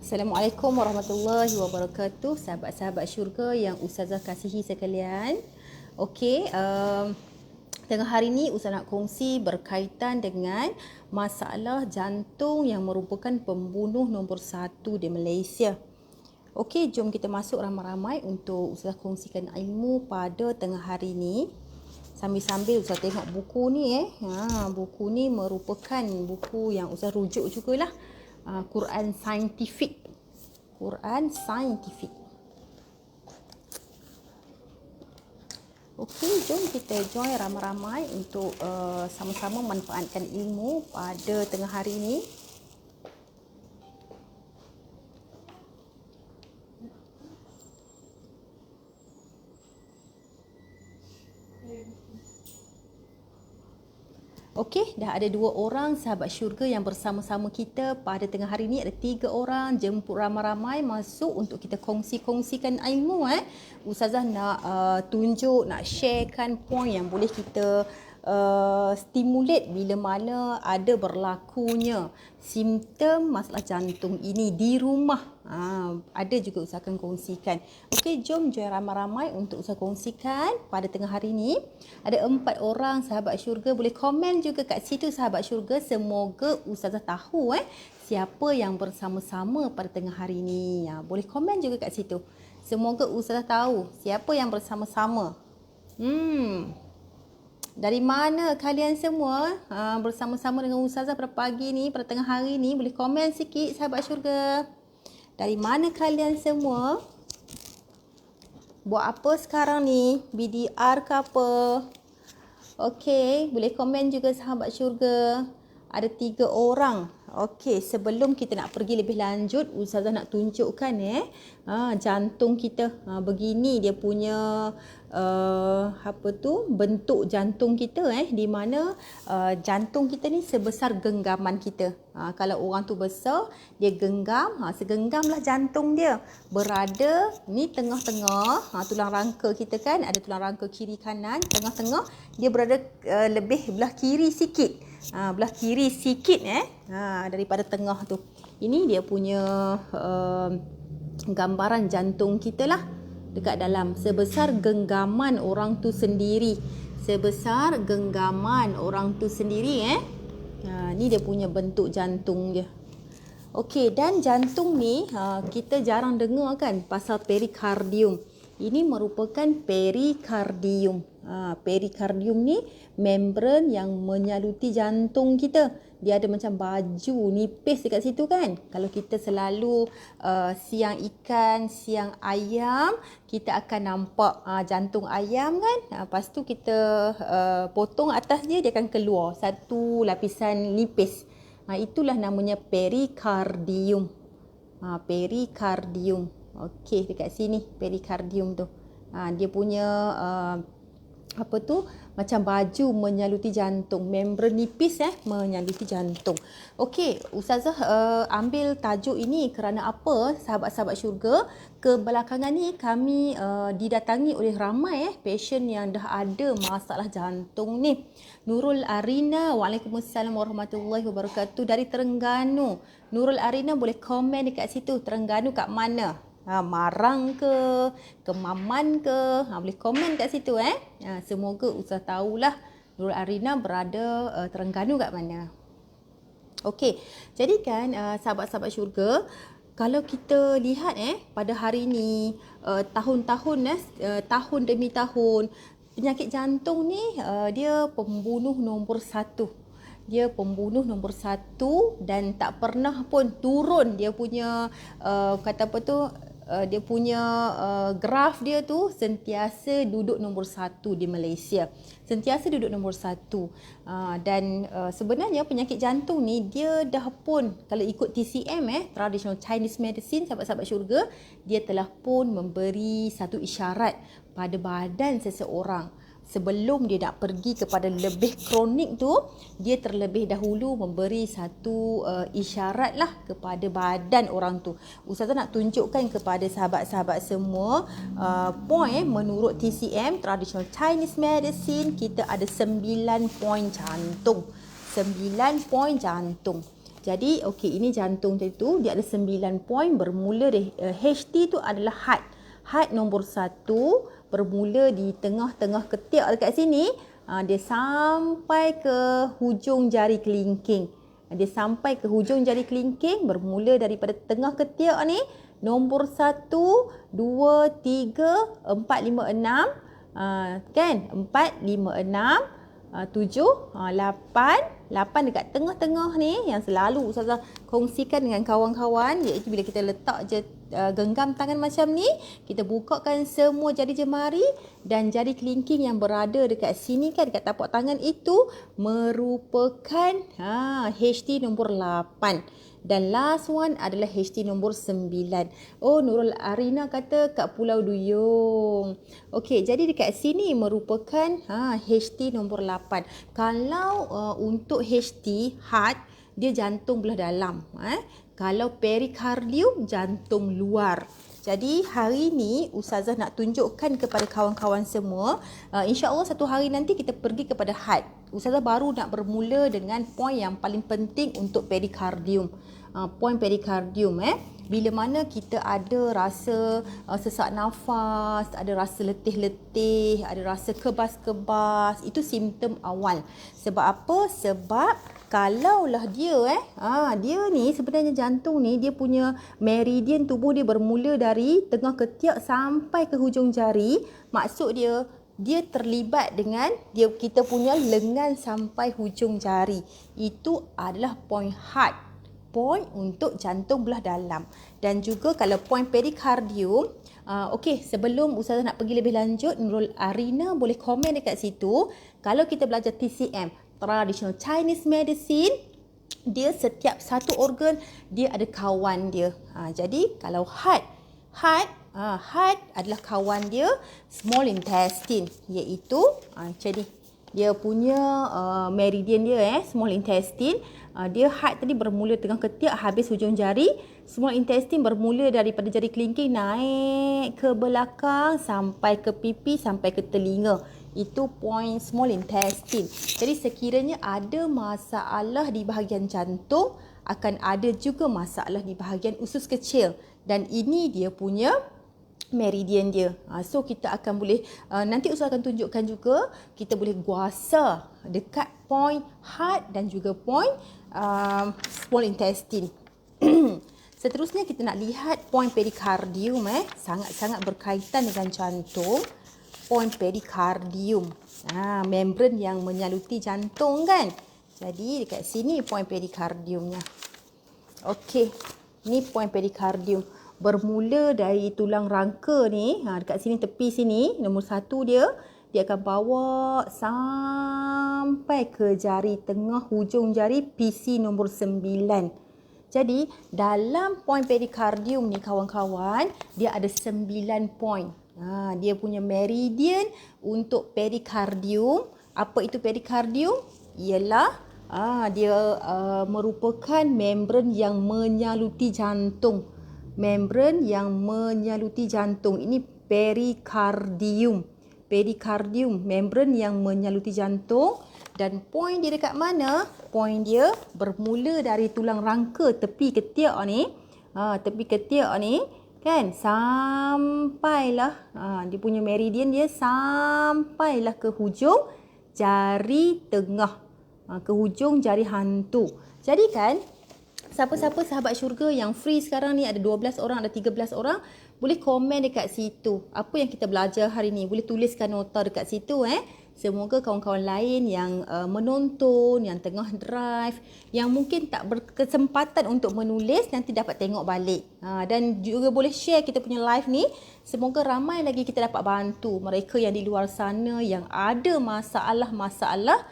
Assalamualaikum warahmatullahi wabarakatuh, sahabat-sahabat syurga yang Ustazah kasihi sekalian. Okey, tengah hari ni Ustazah nak kongsi berkaitan dengan masalah jantung yang merupakan pembunuh nombor 1 di Malaysia. Okey, jom kita masuk ramai-ramai untuk Ustazah kongsikan ilmu pada tengah hari ni. Sambil-sambil Ustazah tengok buku ni buku ni merupakan buku yang Ustazah rujuk jugalah. Quran Saintifik. Quran Saintifik. Okey, jom kita join ramai-ramai untuk sama-sama manfaatkan ilmu pada tengah hari ini. Okey, dah ada 2 orang sahabat syurga yang bersama-sama kita pada tengah hari ni. Ada 3 orang, jemput ramai-ramai masuk untuk kita kongsi-kongsikan ilmu. Ustazah nak tunjuk, nak sharekan point yang boleh kita stimulate bila mana ada berlakunya simptom masalah jantung ini di rumah. Ada juga Ustazah akan kongsikan. Okey, jom join ramai-ramai untuk Ustazah kongsikan pada tengah hari ini. Ada 4 orang sahabat syurga, boleh komen juga kat situ sahabat syurga. Semoga Ustazah tahu siapa yang bersama-sama pada tengah hari ini. Boleh komen juga kat situ. Semoga Ustazah tahu siapa yang bersama-sama. Dari mana kalian semua bersama-sama dengan Ustazah pada pagi ni, pada tengah hari ni? Boleh komen sikit sahabat syurga. Dari mana kalian semua? Buat apa sekarang ni? BDR ke apa? Okey, boleh komen juga sahabat syurga. Ada 3 orang. Okey, sebelum kita nak pergi lebih lanjut, Ustazah nak tunjukkan jantung kita. Begini dia punya bentuk jantung kita di mana jantung kita ni sebesar genggaman kita. Kalau orang tu besar, dia genggam, segenggamlah jantung dia. Berada ni tengah-tengah, tulang rangka kita kan, ada tulang rangka kiri kanan, tengah-tengah dia berada lebih belah kiri sikit. Belah kiri sikit daripada tengah tu. Ini dia punya gambaran jantung kita lah dekat dalam, sebesar genggaman orang tu sendiri. Sebesar genggaman orang tu sendiri ni dia punya bentuk jantung dia. Okey, dan jantung ni kita jarang dengar kan pasal perikardium. Ini merupakan perikardium. Perikardium ni membran yang menyaluti jantung kita. Dia ada macam baju nipis dekat situ kan. Kalau kita selalu siang ikan, siang ayam, kita akan nampak jantung ayam kan. Lepas tu kita potong atas dia akan keluar satu lapisan nipis. Itulah namanya perikardium. Perikardium. Okey, dekat sini perikardium tu. Dia punya macam baju menyaluti jantung, membran nipis menyaluti jantung. Okey, Ustazah ambil tajuk ini kerana apa sahabat-sahabat syurga? Kebelakangan ni kami didatangi oleh ramai pasien yang dah ada masalah jantung ni. Nurul Arina, Waalaikumsalam warahmatullahi wabarakatuh, dari Terengganu. Nurul Arina boleh komen dekat situ, Terengganu kat mana? Marang ke, Kemaman ke, boleh komen kat situ semoga Ustazah tahulah Nurul Arina berada Terengganu kat mana. Okey, jadi kan sahabat-sahabat syurga, kalau kita lihat pada hari ni, tahun-tahun tahun demi tahun, penyakit jantung ni dia pembunuh nombor 1. Dia pembunuh nombor 1 dan tak pernah pun turun dia punya dia punya graf dia tu sentiasa duduk nombor 1 di Malaysia. Sentiasa duduk nombor 1. Dan sebenarnya penyakit jantung ni dia dah pun, kalau ikut TCM Traditional Chinese Medicine, sahabat-sahabat syurga, dia telah pun memberi satu isyarat pada badan seseorang. Sebelum dia nak pergi kepada lebih kronik tu, dia terlebih dahulu memberi satu isyarat lah kepada badan orang tu. Ustazah nak tunjukkan kepada sahabat-sahabat semua point menurut TCM Traditional Chinese Medicine, kita ada 9 point jantung. 9 point jantung. Jadi okey, ini jantung tadi tu dia ada 9 poin bermula dari HT tu adalah heart. Heart nombor 1 bermula di tengah-tengah ketiak dekat sini. Dia sampai ke hujung jari kelingking. Dia sampai ke hujung jari kelingking bermula daripada tengah ketiak ni. Nombor 1, 2, 3, 4, 5, 6. Kan? 4, 5, 6. 7, 8 dekat tengah-tengah ni yang selalu Ustazah kongsikan dengan kawan-kawan, iaitu bila kita letak je genggam tangan macam ni, kita bukakan semua jari jemari dan jari kelingking yang berada dekat sini kan, dekat tapak tangan itu merupakan HT nombor 8. Dan last one adalah HT nombor 9. Oh, Nurul Arina kata kat Pulau Duyung. Okey, jadi dekat sini merupakan HT nombor 8. Kalau untuk HT, heart, dia jantung belah dalam. Kalau perikardium, jantung luar. Jadi hari ni Ustazah nak tunjukkan kepada kawan-kawan semua, insya-Allah satu hari nanti kita pergi kepada heart. Ustazah baru nak bermula dengan poin yang paling penting untuk perikardium. Poin perikardium bila mana kita ada rasa sesak nafas, ada rasa letih-letih, ada rasa kebas-kebas, itu simptom awal. Sebab apa? Sebab kalaulah dia dia ni sebenarnya jantung ni dia punya meridian tubuh dia bermula dari tengah ketiak sampai ke hujung jari. Maksud dia terlibat dengan kita punya lengan sampai hujung jari. Itu adalah poin heart, poin untuk jantung belah dalam. Dan juga kalau poin perikardium, okey, sebelum Ustazah nak pergi lebih lanjut, Nurul Arina boleh komen dekat situ. Kalau kita belajar TCM, Traditional Chinese Medicine, dia setiap satu organ dia ada kawan dia. Jadi kalau heart adalah kawan dia small intestine, iaitu jadi dia punya meridian dia small intestine. Dia heart tadi bermula tengah ketiak habis hujung jari. Small intestine bermula daripada jari kelingking naik ke belakang sampai ke pipi sampai ke telinga. Itu poin small intestine. Jadi sekiranya ada masalah di bahagian jantung, akan ada juga masalah di bahagian usus kecil. Dan ini dia punya meridian dia. So kita akan boleh, nanti Ustaz akan tunjukkan juga, kita boleh guasa dekat poin heart dan juga poin small intestine. Seterusnya kita nak lihat poin perikardium, sangat-sangat berkaitan dengan jantung. Poin perikardium, membran yang menyaluti jantung kan. Jadi dekat sini poin perikardiumnya. Okey, ni poin perikardium. Bermula dari tulang rangka ni, dekat sini tepi sini, nombor 1 dia akan bawa sampai ke jari tengah hujung jari PC nombor 9. Jadi dalam poin perikardium ni kawan-kawan, dia ada 9 poin. Dia punya meridian untuk perikardium. Apa itu perikardium? Ialah dia merupakan membran yang menyaluti jantung. Membran yang menyaluti jantung. Ini perikardium. Perikardium, membran yang menyaluti jantung. Dan poin dia dekat mana? Poin dia bermula dari tulang rangka tepi ketiak ni. Tepi ketiak ni kan, sampailah dia punya meridian dia sampailah ke hujung jari tengah, ke hujung jari hantu. Jadi kan, siapa-siapa sahabat syurga yang free sekarang ni, ada 12 orang, ada 13 orang, boleh komen dekat situ apa yang kita belajar hari ni. Boleh tuliskan nota dekat situ. Semoga kawan-kawan lain yang menonton, yang tengah drive, yang mungkin tak berkesempatan untuk menulis, nanti dapat tengok balik. Dan juga boleh share kita punya live ni. Semoga ramai lagi kita dapat bantu mereka yang di luar sana yang ada masalah-masalah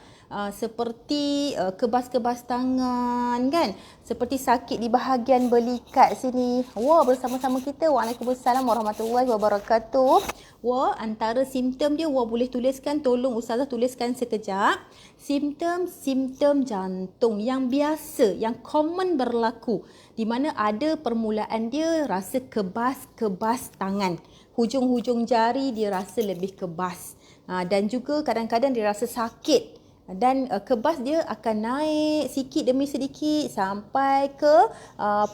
seperti kebas-kebas tangan kan, seperti sakit di bahagian belikat sini. Bersama-sama kita. Waalaikumsalam warahmatullahi wabarakatuh. Antara simptom dia boleh tuliskan, tolong Ustazah tuliskan sekejap. Simptom jantung yang biasa, yang common berlaku, di mana ada permulaan dia rasa kebas-kebas tangan. Hujung-hujung jari dia rasa lebih kebas. Dan juga kadang-kadang dia rasa sakit Dan kebas dia akan naik sikit demi sedikit sampai ke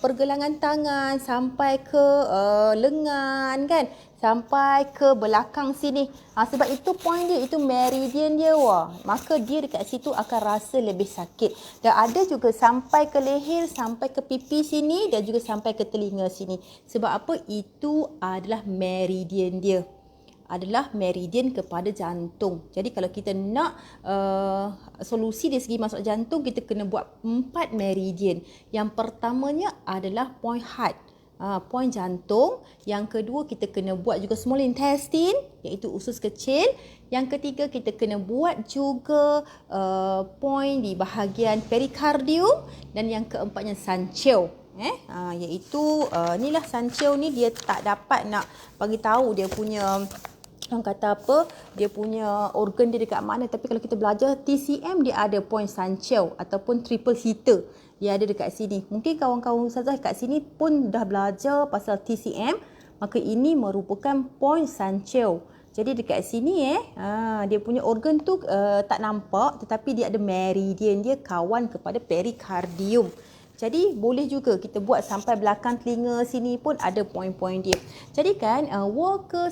pergelangan tangan, sampai ke lengan kan, sampai ke belakang sini. Sebab itu point dia, itu meridian dia. Maka dia dekat situ akan rasa lebih sakit. Dan ada juga sampai ke leher, sampai ke pipi sini dan juga sampai ke telinga sini. Sebab apa? Itu adalah meridian dia. Adalah meridian kepada jantung. Jadi kalau kita nak solusi dari segi masuk jantung, kita kena buat 4 meridian. Yang pertamanya adalah point heart, point jantung. Yang kedua, kita kena buat juga small intestine, iaitu usus kecil. Yang ketiga, kita kena buat juga point di bahagian perikardium. Dan yang keempatnya sancheo. Iaitu inilah sancheo ni, dia tak dapat nak bagi tahu dia punya, orang kata apa, dia punya organ dia dekat mana. Tapi kalau kita belajar TCM, dia ada point sancheo ataupun triple heater. Dia ada dekat sini. Mungkin kawan-kawan ustazah kat sini pun dah belajar pasal TCM. Maka ini merupakan point sancheo. Jadi dekat sini dia punya organ tu tak nampak, tetapi dia ada meridian dia kawan kepada perikardium. Jadi boleh juga kita buat sampai belakang telinga sini pun ada point-point dia. Jadi kan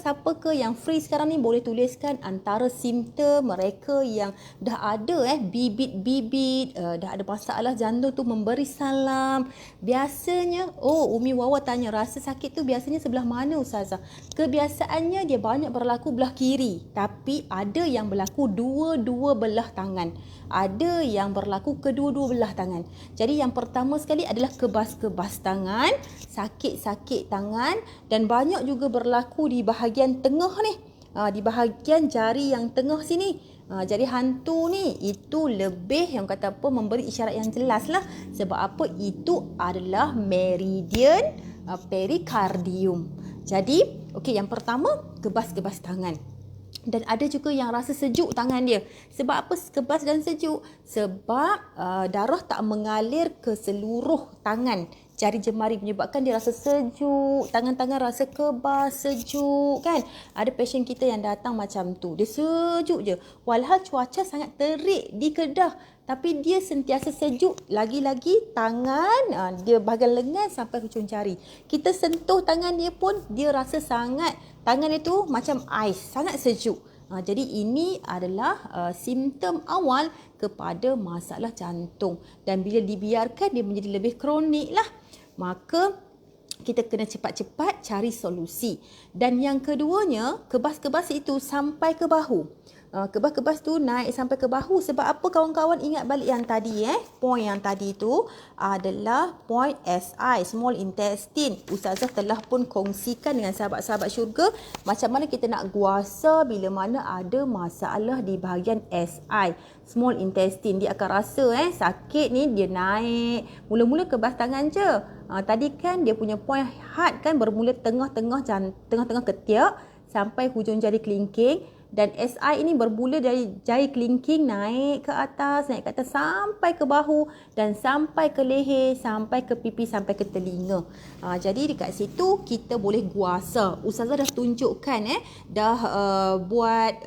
siapa ke yang free sekarang ni boleh tuliskan antara simptom mereka yang dah ada bibit-bibit, dah ada masalah jantung tu, memberi salam. Biasanya Umi Wawa tanya rasa sakit tu biasanya sebelah mana ustazah? Kebiasaannya dia banyak berlaku belah kiri, tapi ada yang berlaku dua-dua belah tangan. Ada yang berlaku kedua-dua belah tangan. Jadi yang pertama sekali adalah kebas-kebas tangan, sakit-sakit tangan, dan banyak juga berlaku di bahagian tengah ni, di bahagian jari yang tengah sini. Jadi hantu ni itu lebih yang kata apa, memberi isyarat yang jelas lah. Sebab apa? Itu adalah meridian perikardium. Jadi yang pertama kebas-kebas tangan. Dan ada juga yang rasa sejuk tangan dia. Sebab apa kebas dan sejuk? Sebab darah tak mengalir ke seluruh tangan, jari jemari, menyebabkan dia rasa sejuk, tangan-tangan rasa kebas, sejuk kan. Ada pasien kita yang datang macam tu, dia sejuk je. Walhal cuaca sangat terik di Kedah, tapi dia sentiasa sejuk. Lagi-lagi tangan, dia bahagian lengan sampai hujung jari. Kita sentuh tangan dia pun, dia rasa sangat, tangan dia tu macam ais, sangat sejuk. Jadi ini adalah simptom awal kepada masalah jantung. Dan bila dibiarkan, dia menjadi lebih kronik lah. Maka kita kena cepat-cepat cari solusi. Dan yang keduanya, kebas-kebas itu sampai ke bahu. Kebas-kebas tu naik sampai ke bahu. Sebab apa kawan-kawan? Ingat balik yang tadi point yang tadi tu adalah point SI, small intestine. Ustazah telah pun kongsikan dengan sahabat-sahabat syurga macam mana kita nak guasa bila mana ada masalah di bahagian SI, small intestine. Dia akan rasa sakit ni, dia naik. Mula-mula kebas tangan je. Tadi kan dia punya point heart kan bermula tengah-tengah ketiak sampai hujung jari kelingking. Dan SI ini bermula dari jari kelingking naik ke atas sampai ke bahu dan sampai ke leher, sampai ke pipi, sampai ke telinga. Jadi dekat situ kita boleh guasa. Ustazah dah tunjukkan dah buat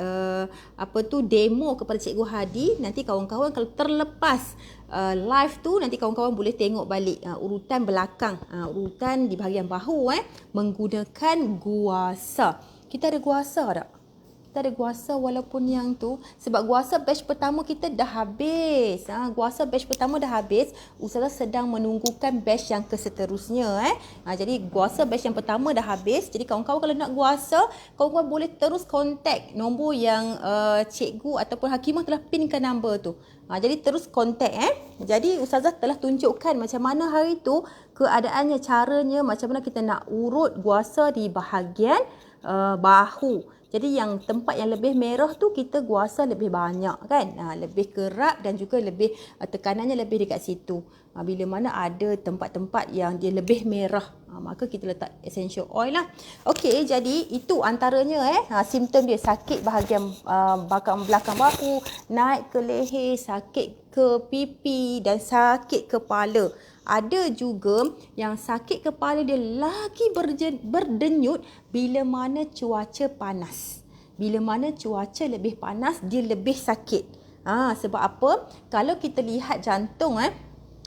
demo kepada Cikgu Hadi. Nanti kawan-kawan kalau terlepas live tu, nanti kawan-kawan boleh tengok balik urutan belakang, urutan di bahagian bahu menggunakan guasa. Kita ada guasa tak? Kita ada guasa walaupun yang tu. Sebab guasa batch pertama kita dah habis. Guasa batch pertama dah habis. Ustazah sedang menunggukan batch yang keseterusnya. Jadi guasa batch yang pertama dah habis. Jadi kawan-kawan kalau nak guasa, kawan-kawan boleh terus kontak nombor yang cikgu ataupun Hakimah telah pinkan nombor tu. Jadi terus kontak. Jadi Ustazah telah tunjukkan macam mana hari tu keadaannya, caranya, macam mana kita nak urut guasa di bahagian bahu. Jadi yang tempat yang lebih merah tu kita guasa lebih banyak kan. Lebih kerap dan juga lebih tekanannya lebih dekat situ. Bila mana ada tempat-tempat yang dia lebih merah, maka kita letak essential oil lah. Okey, jadi itu antaranya simptom dia. Sakit bahagian belakang bahu, naik ke leher, sakit ke pipi dan sakit kepala. Ada juga yang sakit kepala dia lagi berdenyut bila mana cuaca panas. Bila mana cuaca lebih panas, dia lebih sakit. Sebab apa? Kalau kita lihat jantung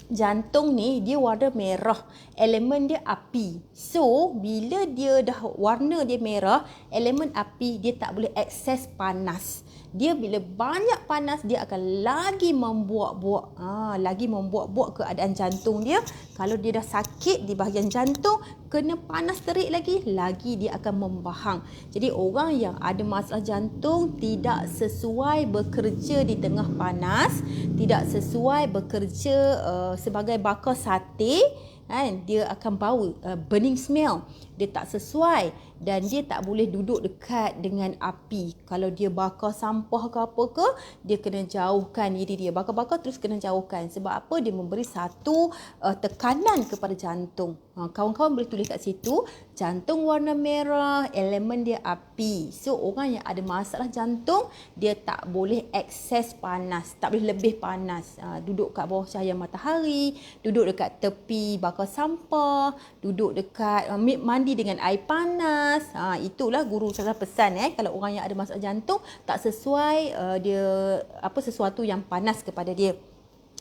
jantung ni dia warna merah, elemen dia api. So bila dia dah warna dia merah, elemen api, dia tak boleh akses panas. Dia bila banyak panas, dia akan lagi membuak-buak. Lagi membuak-buak keadaan jantung dia. Kalau dia dah sakit di bahagian jantung, kena panas terik lagi dia akan membahang. Jadi orang yang ada masalah jantung tidak sesuai bekerja di tengah panas, tidak sesuai bekerja sebagai bakar sate, kan, dia akan bau burning smell. Dia tak sesuai dan dia tak boleh duduk dekat dengan api. Kalau dia bakar sampah ke apa ke, dia kena jauhkan diri dia. Bakar-bakar terus kena jauhkan. Sebab apa? Dia memberi satu tekanan kepada jantung. Kawan-kawan boleh tulis kat situ, jantung warna merah, elemen dia api. So orang yang ada masalah jantung, dia tak boleh akses panas, tak boleh lebih panas. Duduk kat bawah cahaya matahari, duduk dekat tepi bakar sampah, duduk dekat mandi dengan air panas. Itulah guru saya pesan kalau orang yang ada masalah jantung tak sesuai dia sesuatu yang panas kepada dia.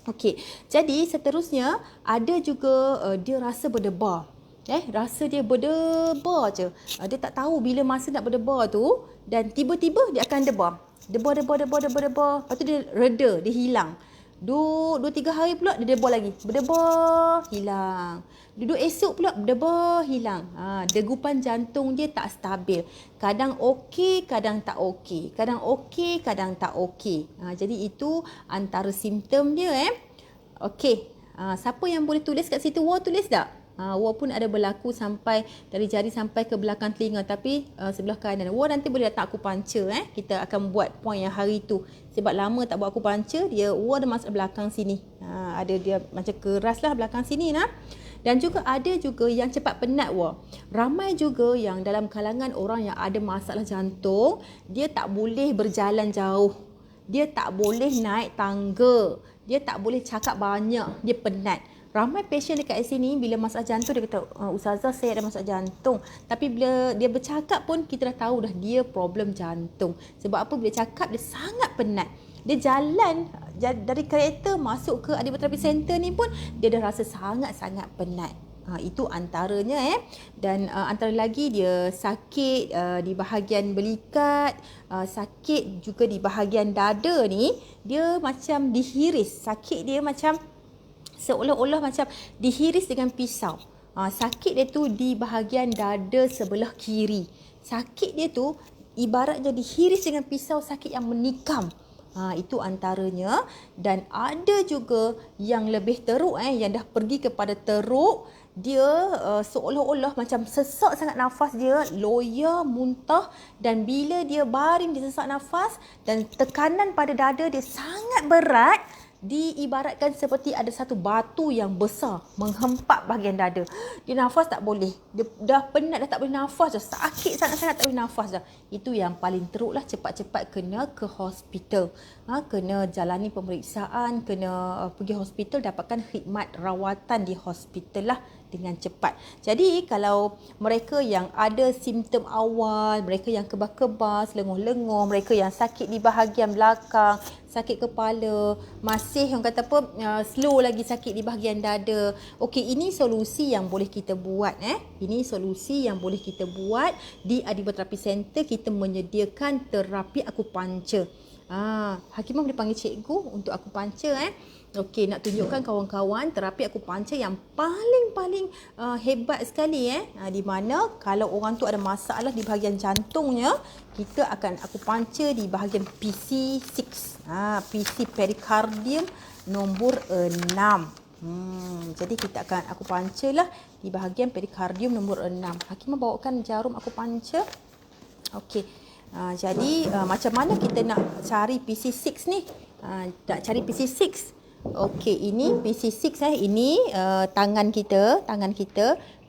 Okey, jadi seterusnya ada juga dia rasa berdebar. Rasa dia berdebar je. Dia tak tahu bila masa nak berdebar tu, dan tiba-tiba dia akan debar. Debar. Lepas tu dia reda, dia hilang. 2-3 hari pula dia debar lagi. Berdebar, hilang. Duduk esok pula berdebar, hilang. Degupan jantung dia tak stabil. Kadang okey, kadang tak okey. Kadang okey, kadang tak okey. Jadi itu antara simptom dia. Okey. Siapa yang boleh tulis kat situ? War tulis tak? War pun ada berlaku sampai dari jari sampai ke belakang telinga, tapi sebelah kanan. War nanti boleh datang aku puncher. Kita akan buat point yang hari tu. Sebab lama tak buat aku puncher, dia war ada masuk belakang sini. Ada dia macam keras lah belakang sini nah. Dan juga ada juga yang cepat penat war. Ramai juga yang dalam kalangan orang yang ada masalah jantung, dia tak boleh berjalan jauh. Dia tak boleh naik tangga. Dia tak boleh cakap banyak. Dia penat. Ramai pasien dekat sini bila masalah jantung dia kata, Ustazah saya ada masalah jantung. Tapi bila dia bercakap pun kita dah tahu dah dia problem jantung. Sebab apa? Bila cakap dia sangat penat. Dia jalan dari kereta masuk ke Adipoterapi Center ni pun dia dah rasa sangat-sangat penat. Itu antaranya Dan antara lagi dia sakit di bahagian belikat, sakit juga di bahagian dada ni, dia macam dihiris. Sakit dia macam seolah-olah macam dihiris dengan pisau. Sakit dia tu di bahagian dada sebelah kiri. Sakit dia tu ibaratnya dihiris dengan pisau, sakit yang menikam. Itu antaranya. Dan ada juga yang lebih teruk yang dah pergi kepada teruk. Dia seolah-olah macam sesak sangat nafas dia, loya, muntah, dan bila dia baring dia sesak nafas dan tekanan pada dada dia sangat berat, diibaratkan seperti ada satu batu yang besar menghempap bahagian dada. Dia nafas tak boleh. Dia dah penat, dah tak boleh nafas dah. Sakit sangat-sangat tak boleh nafas dah. Itu yang paling teruk lah, cepat-cepat kena ke hospital. Kena jalani pemeriksaan, kena pergi hospital, dapatkan khidmat rawatan di hospital lah dengan cepat. Jadi kalau mereka yang ada simptom awal, mereka yang kebas-kebas, lenguh-lenguh, mereka yang sakit di bahagian belakang, sakit kepala, masih orang kata apa, slow lagi sakit di bahagian dada. Okey, ini solusi yang boleh kita buat. Ini solusi yang boleh kita buat di Adipoterapi Center. Kita menyediakan terapi akupuncture. Hakimah boleh panggil cikgu untuk akupuncture. Okey, nak tunjukkan kawan-kawan terapi akupuncture yang paling hebat sekali di mana kalau orang tu ada masalah di bahagian jantungnya, kita akan akupuncture di bahagian PC6. PC perikardium nombor 6. Jadi kita akan akupuncture lah di bahagian perikardium nombor 6. Hakimah bawakan jarum akupuncture. Okey. Jadi macam mana kita nak cari PC6 ni? Nak cari PC6. Okey, ini PC6 ini tangan kita.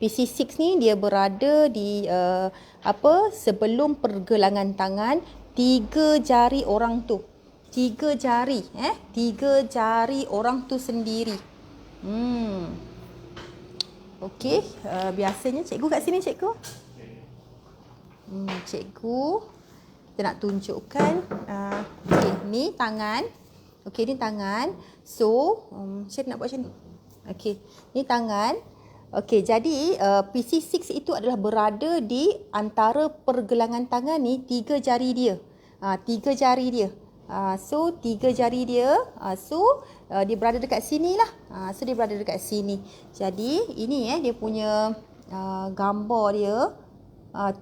PC6 ni dia berada di sebelum pergelangan tangan, 3 jari orang tu. 3 jari, 3 jari orang tu sendiri. Okey, biasanya cikgu kat sini cikgu. Cikgu kita nak tunjukkan okey, ni tangan. Okey, ni tangan. So, saya nak buat macam ni. Okey, ni tangan. Okey, jadi PC6 itu adalah berada di antara pergelangan tangan ni, tiga jari dia. Tiga jari dia. So, tiga jari dia. Dia berada dekat sini lah. So, dia berada dekat sini. Jadi, ini dia punya gambar dia.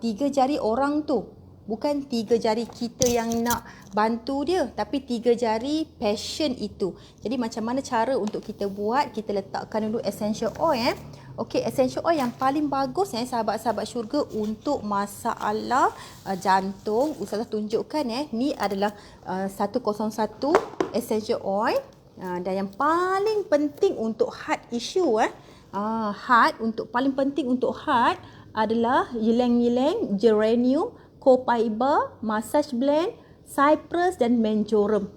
Tiga jari orang tu. Bukan tiga jari kita yang nak bantu dia, tapi tiga jari passion itu. Jadi macam mana cara untuk kita buat? Kita letakkan dulu essential oil. Okey, essential oil yang paling bagus sahabat-sahabat syurga untuk masalah jantung. Ustazah tunjukkan ni adalah 101 essential oil. Dan yang paling penting untuk heart issue paling penting untuk heart adalah ylang-ylang, geranium, copaiba, massage blend, cypress dan menjorum.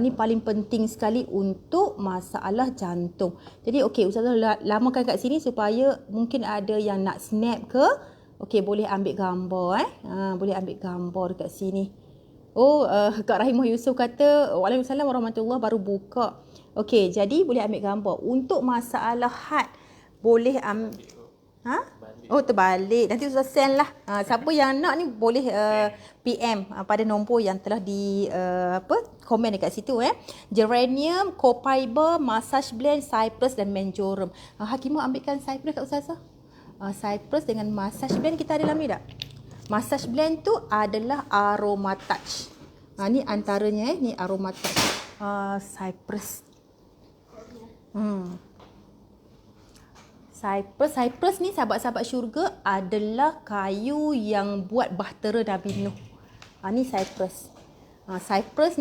Ni paling penting sekali untuk masalah jantung. Jadi okey, Ustazah lamakan kat sini supaya mungkin ada yang nak snap ke. Okey, boleh ambil gambar boleh ambil gambar dekat sini. Kak Rahimah Yusof kata Waalaikumsalam warahmatullahi baru buka. Okey, jadi boleh ambil gambar. Untuk masalah heart boleh terbalik. Nanti Ustaz send lah. Siapa yang nak ni boleh PM pada nombor yang telah di komen dekat situ Geranium, copaiba, massage blend, cypress dan menjorum. Hakimah ambilkan cypress kat Ustazah. Cypress dengan massage blend kita ada dalam ni tak? Massage blend tu adalah aroma touch. Ni antaranya ni aroma touch. Cypress. Cypress ni sahabat-sahabat syurga adalah kayu yang buat bahtera Nabi Nuh. Ni Cypress. Cypress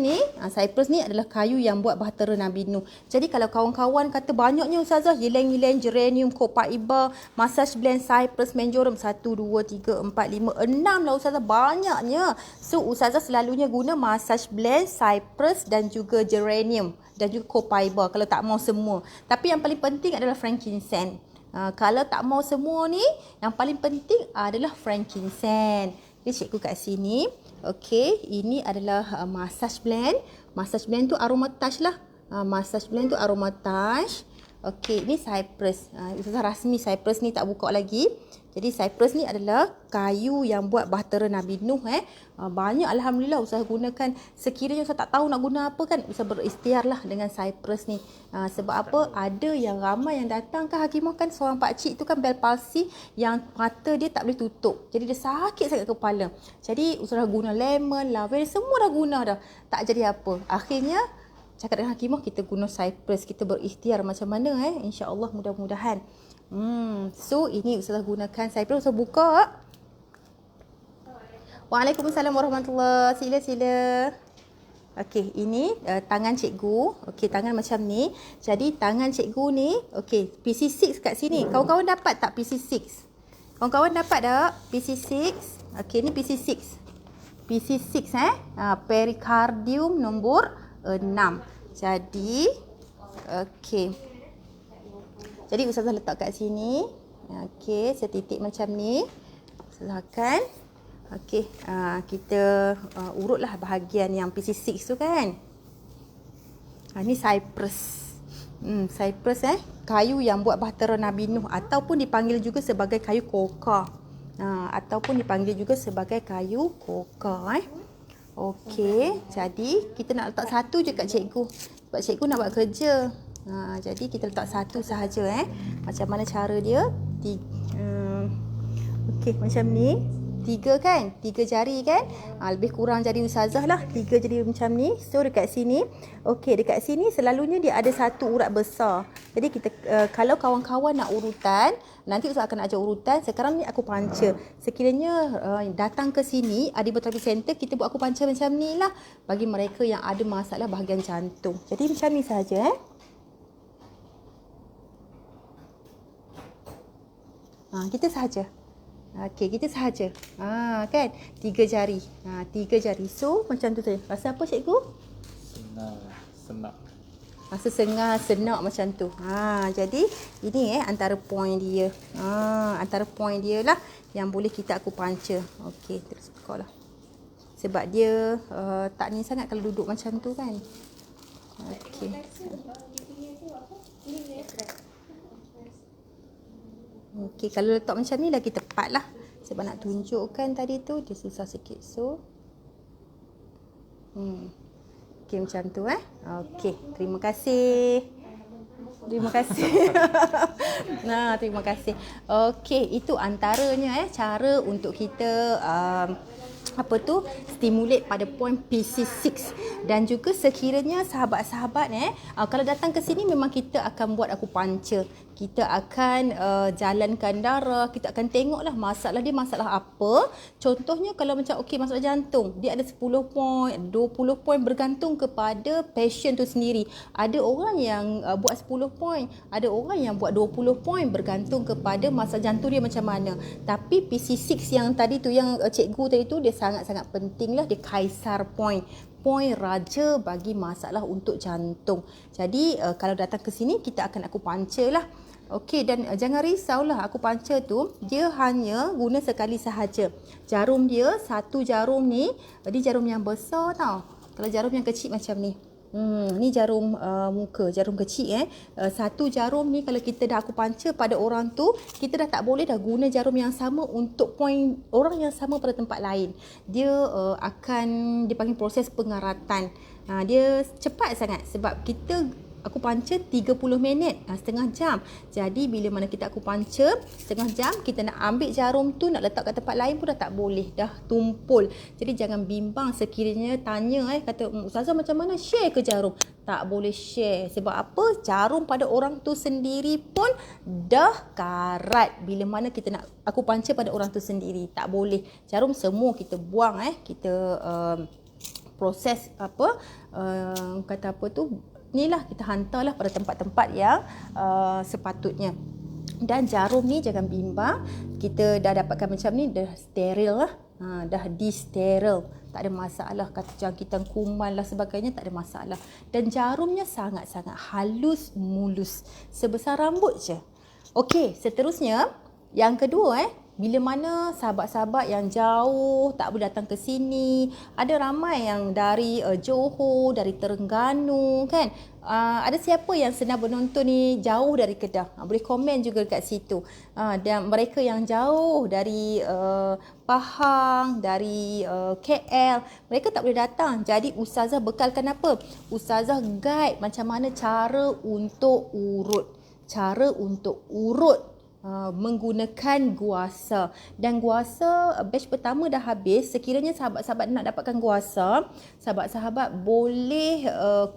ni adalah kayu yang buat bahtera Nabi Nuh. Jadi kalau kawan-kawan kata banyaknya Ustazah, ylang-ylang, geranium, copaiba, massage blend, cypress, menjorum, 1, 2, 3, 4, 5, 6 lah Ustazah, banyaknya. So Ustazah selalunya guna massage blend, cypress dan juga geranium dan juga copaiba kalau tak mau semua. Tapi yang paling penting adalah frankincense. Kalau tak mau semua ni, yang paling penting adalah frankincense. Jadi cikgu kat sini. Okey, ini adalah massage blend. Massage blend tu aroma touch lah. Massage blend tu aroma touch. Okey, ini cypress. Ustazah rasmi cypress ni tak buka lagi. Jadi cypress ni adalah kayu yang buat bahtera Nabi Nuh. Banyak alhamdulillah Ustazah gunakan. Sekiranya Ustazah tak tahu nak guna apa kan, Ustazah berikhtiarlah dengan cypress ni. Sebab apa? Ada yang ramai yang datang kan Hakimah kan, seorang pakcik tu kan bel palsi yang mata dia tak boleh tutup. Jadi dia sakit sangat kepala. Jadi Ustazah guna lemon, lavender, semua dah guna dah. Tak jadi apa. Akhirnya cakap dengan Hakimah, kita guna cypress, kita berikhtiar macam mana insya-Allah mudah-mudahan. So ini Ustazah gunakan cypress. Ustazah buka. Waalaikumsalam warahmatullahi. Sila. Okey, ini tangan cikgu. Okey, tangan macam ni. Jadi tangan cikgu ni, okey, PC6 kat sini. Kawan-kawan dapat tak PC6? Kawan-kawan dapat tak PC6? Okey, ni PC6. PC6 perikardium nombor 6. Jadi okey. Jadi Ustazah letak kat sini. Okey, saya titik macam ni. Ustazah akan kita urutlah bahagian yang PC6 tu kan. Ni cypress. Cypress kayu yang buat bahtera Nabi Nuh ataupun dipanggil juga sebagai kayu koka. Okey, jadi kita nak letak satu je kat cikgu. Sebab cikgu nak buat kerja. Jadi kita letak satu sahaja Macam mana cara dia? Okey, macam ni. 3 kan? 3 jari kan? Lebih kurang jari Ustazah lah. 3 jari macam ni. So dekat sini. Okey, dekat sini selalunya dia ada satu urat besar. Jadi kita kalau kawan-kawan nak urutan, nanti Ustazah akan ajar urutan. Sekarang ni aku panca. Sekiranya datang ke sini, Adiboterapi Center, kita buat aku panca macam ni lah. Bagi mereka yang ada masalah bahagian jantung. Jadi macam ni sahaja kita sahaja. Okey, kita sahaja. Kan? 3 jari. 3 jari. So, macam tu saja. Rasa apa cikgu? Senak. Rasa senak macam tu. Jadi, ini antara point dia. Antara point dia lah yang boleh kita aku panca. Okey, terus buka lah. Sebab dia tak ni sangat kalau duduk macam tu kan. Okey. Okey, kalau letak macam ni lagi tepat lah. Sebab nak tunjukkan tadi tu dia susah sikit. So okey macam tu Okey, terima kasih. Terima kasih. Nah, terima kasih. Okey, itu antaranya cara untuk kita stimulate pada point PC6. Dan juga sekiranya sahabat-sahabat kalau datang ke sini memang kita akan buat akupuncture. Kita akan jalankan darah, kita akan tengoklah masalah dia masalah apa. Contohnya kalau macam masalah jantung, dia ada 10 point, 20 point bergantung kepada patient tu sendiri. Ada orang yang buat 10 point, ada orang yang buat 20 point bergantung kepada masalah jantung dia macam mana. Tapi PC6 yang tadi tu yang cikgu tadi tu dia sangat-sangat penting lah, dia kaisar point. Point raja bagi masalah untuk jantung. Jadi kalau datang ke sini kita akan akupuncture lah. Okey, dan jangan risaulah, akupuncture tu dia hanya guna sekali sahaja. Jarum dia, satu jarum ni, dia jarum yang besar tau. Kalau jarum yang kecil macam ni. Ni jarum muka, jarum kecil satu jarum ni kalau kita dah akupuncture pada orang tu, kita dah tak boleh dah guna jarum yang sama untuk point orang yang sama pada tempat lain. Dia akan dipanggil proses pengaratan. Dia cepat sangat sebab kita akupuncture 30 minit, setengah jam. Jadi bila mana kita akupuncture setengah jam, kita nak ambil jarum tu nak letak kat tempat lain pun dah tak boleh, dah tumpul. Jadi jangan bimbang sekiranya tanya kata Ustazah macam mana share ke jarum? Tak boleh share. Sebab apa? Jarum pada orang tu sendiri pun dah karat. Bila mana kita nak akupuncture pada orang tu sendiri, tak boleh. Jarum semua kita buang kita proses inilah kita hantarlah pada tempat-tempat yang sepatutnya. Dan jarum ni jangan bimbang, kita dah dapatkan macam ni dah steril lah, dah disteril, tak ada masalah. Kata jangkitan kuman lah sebagainya tak ada masalah. Dan jarumnya sangat-sangat halus mulus, sebesar rambut je. Okey, seterusnya yang kedua bila mana sahabat-sahabat yang jauh tak boleh datang ke sini, ada ramai yang dari Johor, dari Terengganu kan. Ada siapa yang sedang menonton ni jauh dari Kedah? Boleh komen juga dekat situ. Dan mereka yang jauh dari Pahang, dari KL, mereka tak boleh datang. Jadi Ustazah bekalkan apa? Ustazah guide macam mana cara untuk urut. Cara untuk urut menggunakan guasa. Dan guasa batch pertama dah habis. Sekiranya sahabat-sahabat nak dapatkan guasa, sahabat-sahabat boleh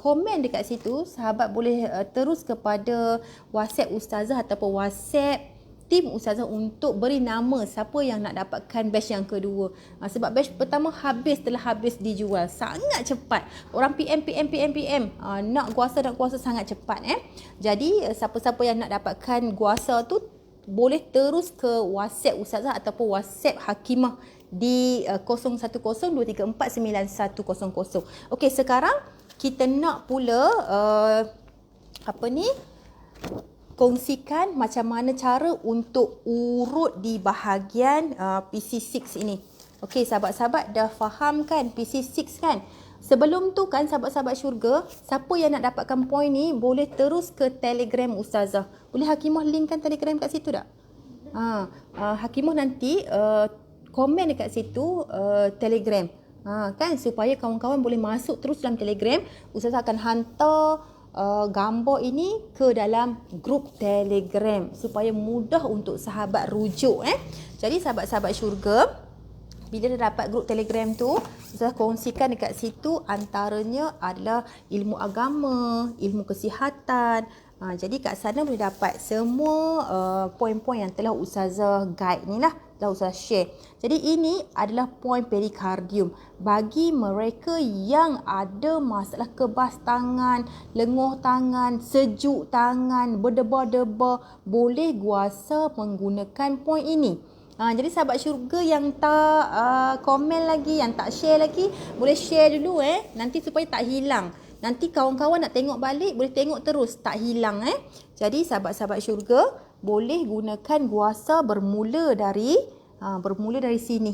komen dekat situ. Sahabat boleh terus kepada WhatsApp Ustazah ataupun WhatsApp tim Ustazah untuk beri nama siapa yang nak dapatkan batch yang kedua. Sebab batch pertama telah habis dijual. Sangat cepat. Orang PM. Nak guasa sangat cepat. Jadi siapa-siapa yang nak dapatkan guasa tu boleh terus ke WhatsApp Ustazah ataupun WhatsApp Hakimah di 0102349100. Okey, sekarang kita nak pula kongsikan macam mana cara untuk urut di bahagian PC6 ini. Okey, sahabat-sahabat dah faham kan PC6 kan? Sebelum tu kan sahabat-sahabat syurga, siapa yang nak dapatkan point ni boleh terus ke Telegram Ustazah. Boleh Hakimah linkkan Telegram kat situ tak? Hakimah nanti komen dekat situ Telegram. Kan supaya kawan-kawan boleh masuk terus dalam Telegram. Ustazah akan hantar gambar ini ke dalam grup Telegram supaya mudah untuk sahabat rujuk. Jadi sahabat-sahabat syurga, bila dah dapat grup Telegram tu, saya kongsikan dekat situ antaranya adalah ilmu agama, ilmu kesihatan. Jadi kat sana boleh dapat semua poin-poin yang telah Ustazah guide ni lah, telah Ustazah share. Jadi ini adalah poin perikardium bagi mereka yang ada masalah kebas tangan, lenguh tangan, sejuk tangan, berdebar-debar, boleh guasa menggunakan poin ini. Jadi sahabat syurga yang tak komen lagi, yang tak share lagi, boleh share dulu nanti supaya tak hilang. Nanti kawan-kawan nak tengok balik, boleh tengok terus, tak hilang. Jadi sahabat-sahabat syurga boleh gunakan guasa bermula dari sini.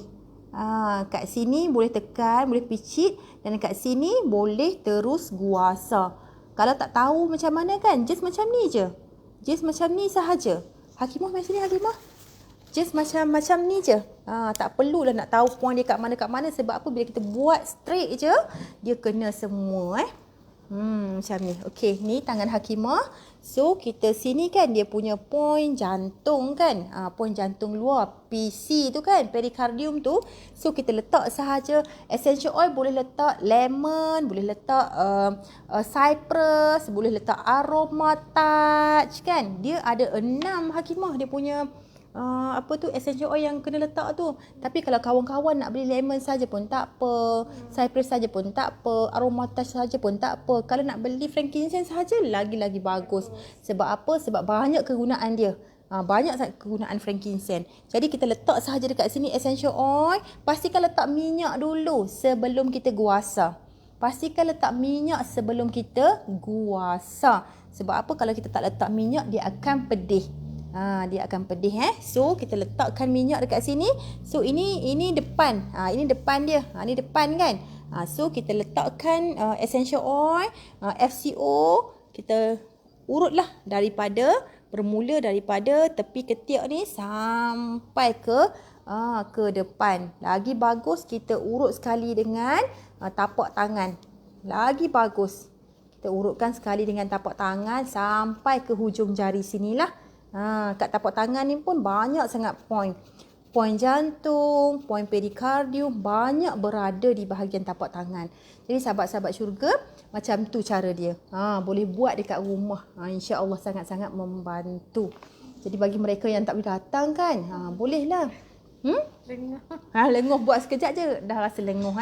Kat sini boleh tekan, boleh picit, dan kat sini boleh terus guasa. Kalau tak tahu macam mana kan, just macam ni je. Just macam ni sahaja. Hakimah mai sini Hakimah. Just macam ni je. Tak perlulah nak tahu point dia kat mana sebab apa bila kita buat straight je, dia kena semua macam ni. Okey, ni tangan Hakimah. So, kita sini kan dia punya point jantung kan. Point jantung luar. PC tu kan, perikardium tu. So, kita letak sahaja. Essential oil boleh letak lemon, boleh letak cypress, boleh letak aroma touch kan. Dia ada 6 Hakimah dia punya essential oil yang kena letak tu. Tapi kalau kawan-kawan nak beli lemon saja pun tak apa, cypress saja pun tak apa, aroma touch saja pun tak apa. Kalau nak beli frankincense saja lagi-lagi bagus. Sebab apa? Sebab banyak kegunaan dia. Banyak sangat kegunaan frankincense. Jadi kita letak sahaja dekat sini essential oil. Pastikan letak minyak dulu sebelum kita guasa. Pastikan letak minyak sebelum kita guasa. Sebab apa? Kalau kita tak letak minyak, dia akan pedih. Dia akan pedih So kita letakkan minyak dekat sini. So ini depan. Ini depan dia. Ini depan kan. So kita letakkan essential oil, FCO. Kita urutlah bermula daripada tepi ketiak ni sampai ke depan. Lagi bagus kita urut sekali dengan tapak tangan. Lagi bagus. Kita urutkan sekali dengan tapak tangan sampai ke hujung jari sinilah. Kat tapak tangan ni pun banyak sangat point. Point jantung, point perikardium banyak berada di bahagian tapak tangan. Jadi sahabat-sahabat syurga, macam tu cara dia. Boleh buat dekat rumah. InsyaAllah sangat-sangat membantu. Jadi bagi mereka yang tak boleh datang kan, bolehlah. Lenguh buat sekejap je dah rasa lenguh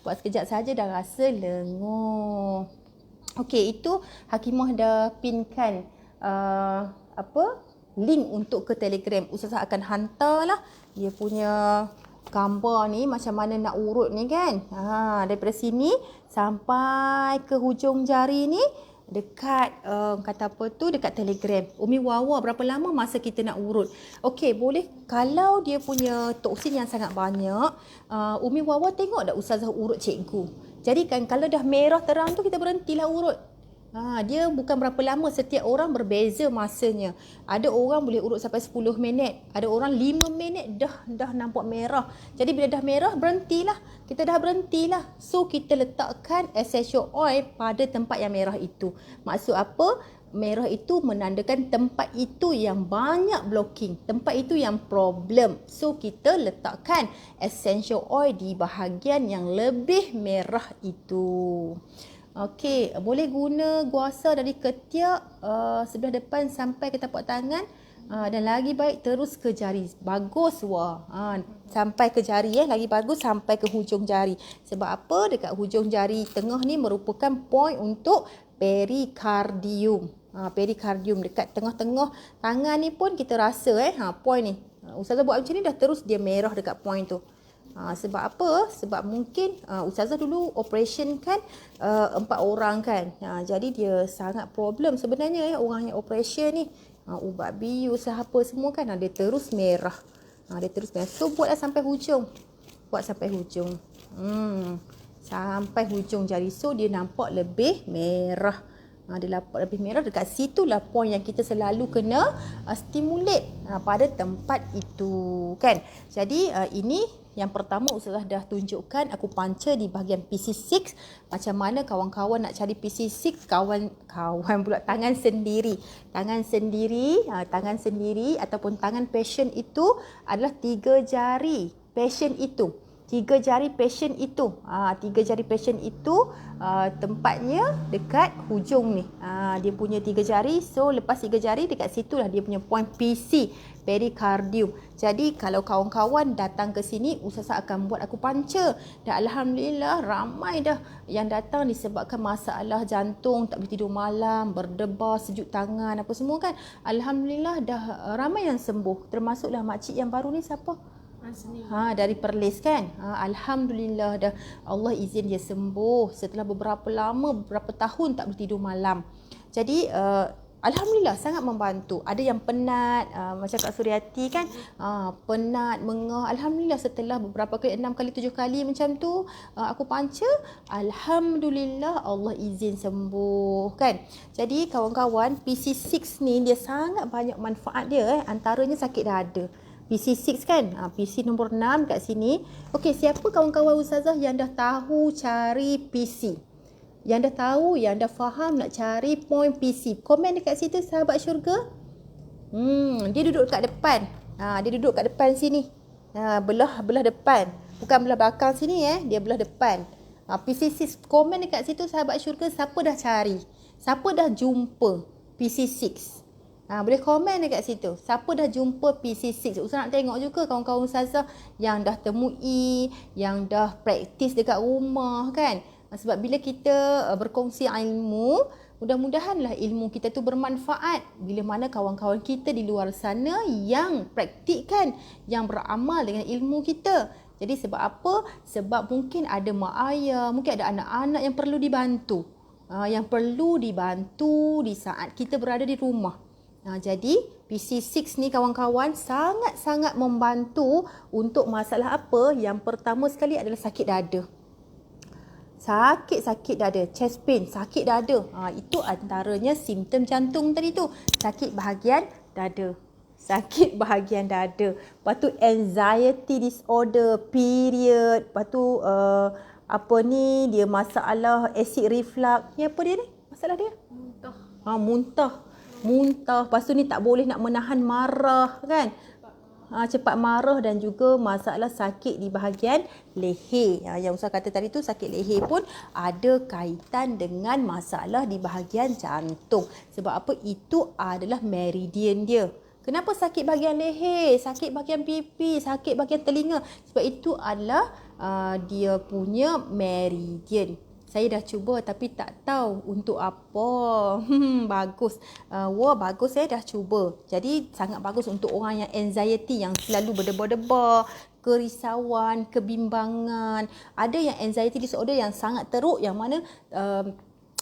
Buat sekejap saja dah rasa lenguh. Okey, itu Hakimah dah pinkan link untuk ke Telegram. Ustazah akan hantarlah dia punya gambar ni macam mana nak urut ni kan. Daripada sini sampai ke hujung jari ni dekat dekat Telegram. Umi Wawa berapa lama masa kita nak urut. Okey, boleh kalau dia punya toksin yang sangat banyak, Umi Wawa tengok dah ustazah urut cikgu. Jadi kan kalau dah merah terang tu kita berhentilah urut. Dia bukan berapa lama, setiap orang berbeza masanya. Ada orang boleh urut sampai 10 minit, ada orang 5 minit dah nampak merah. Jadi bila dah merah berhentilah. Kita dah berhentilah. So kita letakkan essential oil pada tempat yang merah itu. Maksud apa? Merah itu menandakan tempat itu yang banyak blocking, tempat itu yang problem. So kita letakkan essential oil di bahagian yang lebih merah itu. Okey, boleh guna guasa dari ketiak sebelah depan sampai ke tapak tangan, dan lagi baik terus ke jari. Bagus sampai ke jari lagi bagus sampai ke hujung jari. Sebab apa? Dekat hujung jari tengah ni merupakan point untuk perikardium. Perikardium dekat tengah-tengah tangan ni pun kita rasa point ni. Ustazah buat macam ni dah terus dia merah dekat point tu. Sebab apa? Sebab mungkin ustazah dulu operation kan 4 orang kan. Jadi dia sangat problem sebenarnya orang yang operation ni. Ubat bius apa semua kan dia terus merah. Dia terus merah. So buatlah sampai hujung. Buat sampai hujung. Sampai hujung jari. So dia nampak lebih merah. Dia nampak lebih merah. Dekat situlah point yang kita selalu kena stimulate pada tempat itu kan. Jadi ini yang pertama ustazah dah tunjukkan aku puncher di bahagian PC6. Macam mana kawan-kawan nak cari PC6, kawan pula tangan sendiri. Tangan sendiri ataupun tangan patient itu adalah 3 jari patient itu. 3 jari patient itu. 3 jari patient itu tempatnya dekat hujung ni. Dia punya 3 jari. So lepas 3 jari dekat situlah dia punya point PC, perikardium. Jadi kalau kawan-kawan datang ke sini, ustazah akan buat akupuncture. Dan alhamdulillah ramai dah yang datang disebabkan masalah jantung, tak boleh tidur malam, berdebar, sejuk tangan apa semua kan. Alhamdulillah dah ramai yang sembuh. Termasuklah makcik yang baru ni siapa? Dari Perlis kan. Alhamdulillah dah Allah izin dia sembuh setelah beberapa tahun tak boleh tidur malam. Jadi Alhamdulillah sangat membantu. Ada yang penat, macam Kak Suryati kan, penat, mengah. Alhamdulillah setelah beberapa kali, 6 kali, 7 kali macam tu, aku panca, Alhamdulillah Allah izin sembuh kan. Jadi kawan-kawan, PC6 ni dia sangat banyak manfaat dia. Antaranya sakit dada. PC6 kan, PC nombor 6 kat sini. Okey, siapa kawan-kawan Ustazah yang dah tahu cari PC? Yang dah tahu, yang dah faham nak cari point PC. Komen dekat situ sahabat syurga. Dia duduk kat depan. Dia duduk kat depan sini. Belah depan. Bukan belah belakang sini dia belah depan. PC6, komen dekat situ sahabat syurga siapa dah cari. Siapa dah jumpa PC6. Boleh komen dekat situ. Siapa dah jumpa PC6? Ustaz nak tengok juga kawan-kawan Ustazah yang dah temui, yang dah praktis dekat rumah kan. Sebab bila kita berkongsi ilmu, mudah-mudahanlah ilmu kita tu bermanfaat. Bila mana kawan-kawan kita di luar sana yang praktikkan, yang beramal dengan ilmu kita. Jadi sebab apa? Sebab mungkin ada mak ayah, mungkin ada anak-anak yang perlu dibantu. Yang perlu dibantu di saat kita berada di rumah. Jadi PC6 ni kawan-kawan sangat-sangat membantu untuk masalah apa? Yang pertama sekali adalah sakit dada. Sakit dada, chest pain, sakit dada. Itu antaranya simptom jantung tadi tu. Sakit bahagian dada. Sakit bahagian dada. Lepas tu anxiety disorder, period. Lepas tu dia masalah acid reflux. Ni apa dia ni? Masalah dia? Muntah. Lepas tu ni tak boleh nak menahan marah kan? Cepat marah dan juga masalah sakit di bahagian leher. Yang Ustaz kata tadi tu sakit leher pun ada kaitan dengan masalah di bahagian jantung. Sebab apa? Itu adalah meridian dia. Kenapa sakit bahagian leher, sakit bahagian pipi, sakit bahagian telinga? Sebab itu adalah dia punya meridian. Saya dah cuba tapi tak tahu untuk apa. Bagus. Bagus, saya dah cuba. Jadi sangat bagus untuk orang yang anxiety, yang selalu berdebar-debar, kerisauan, kebimbangan. Ada yang anxiety disorder yang sangat teruk, yang mana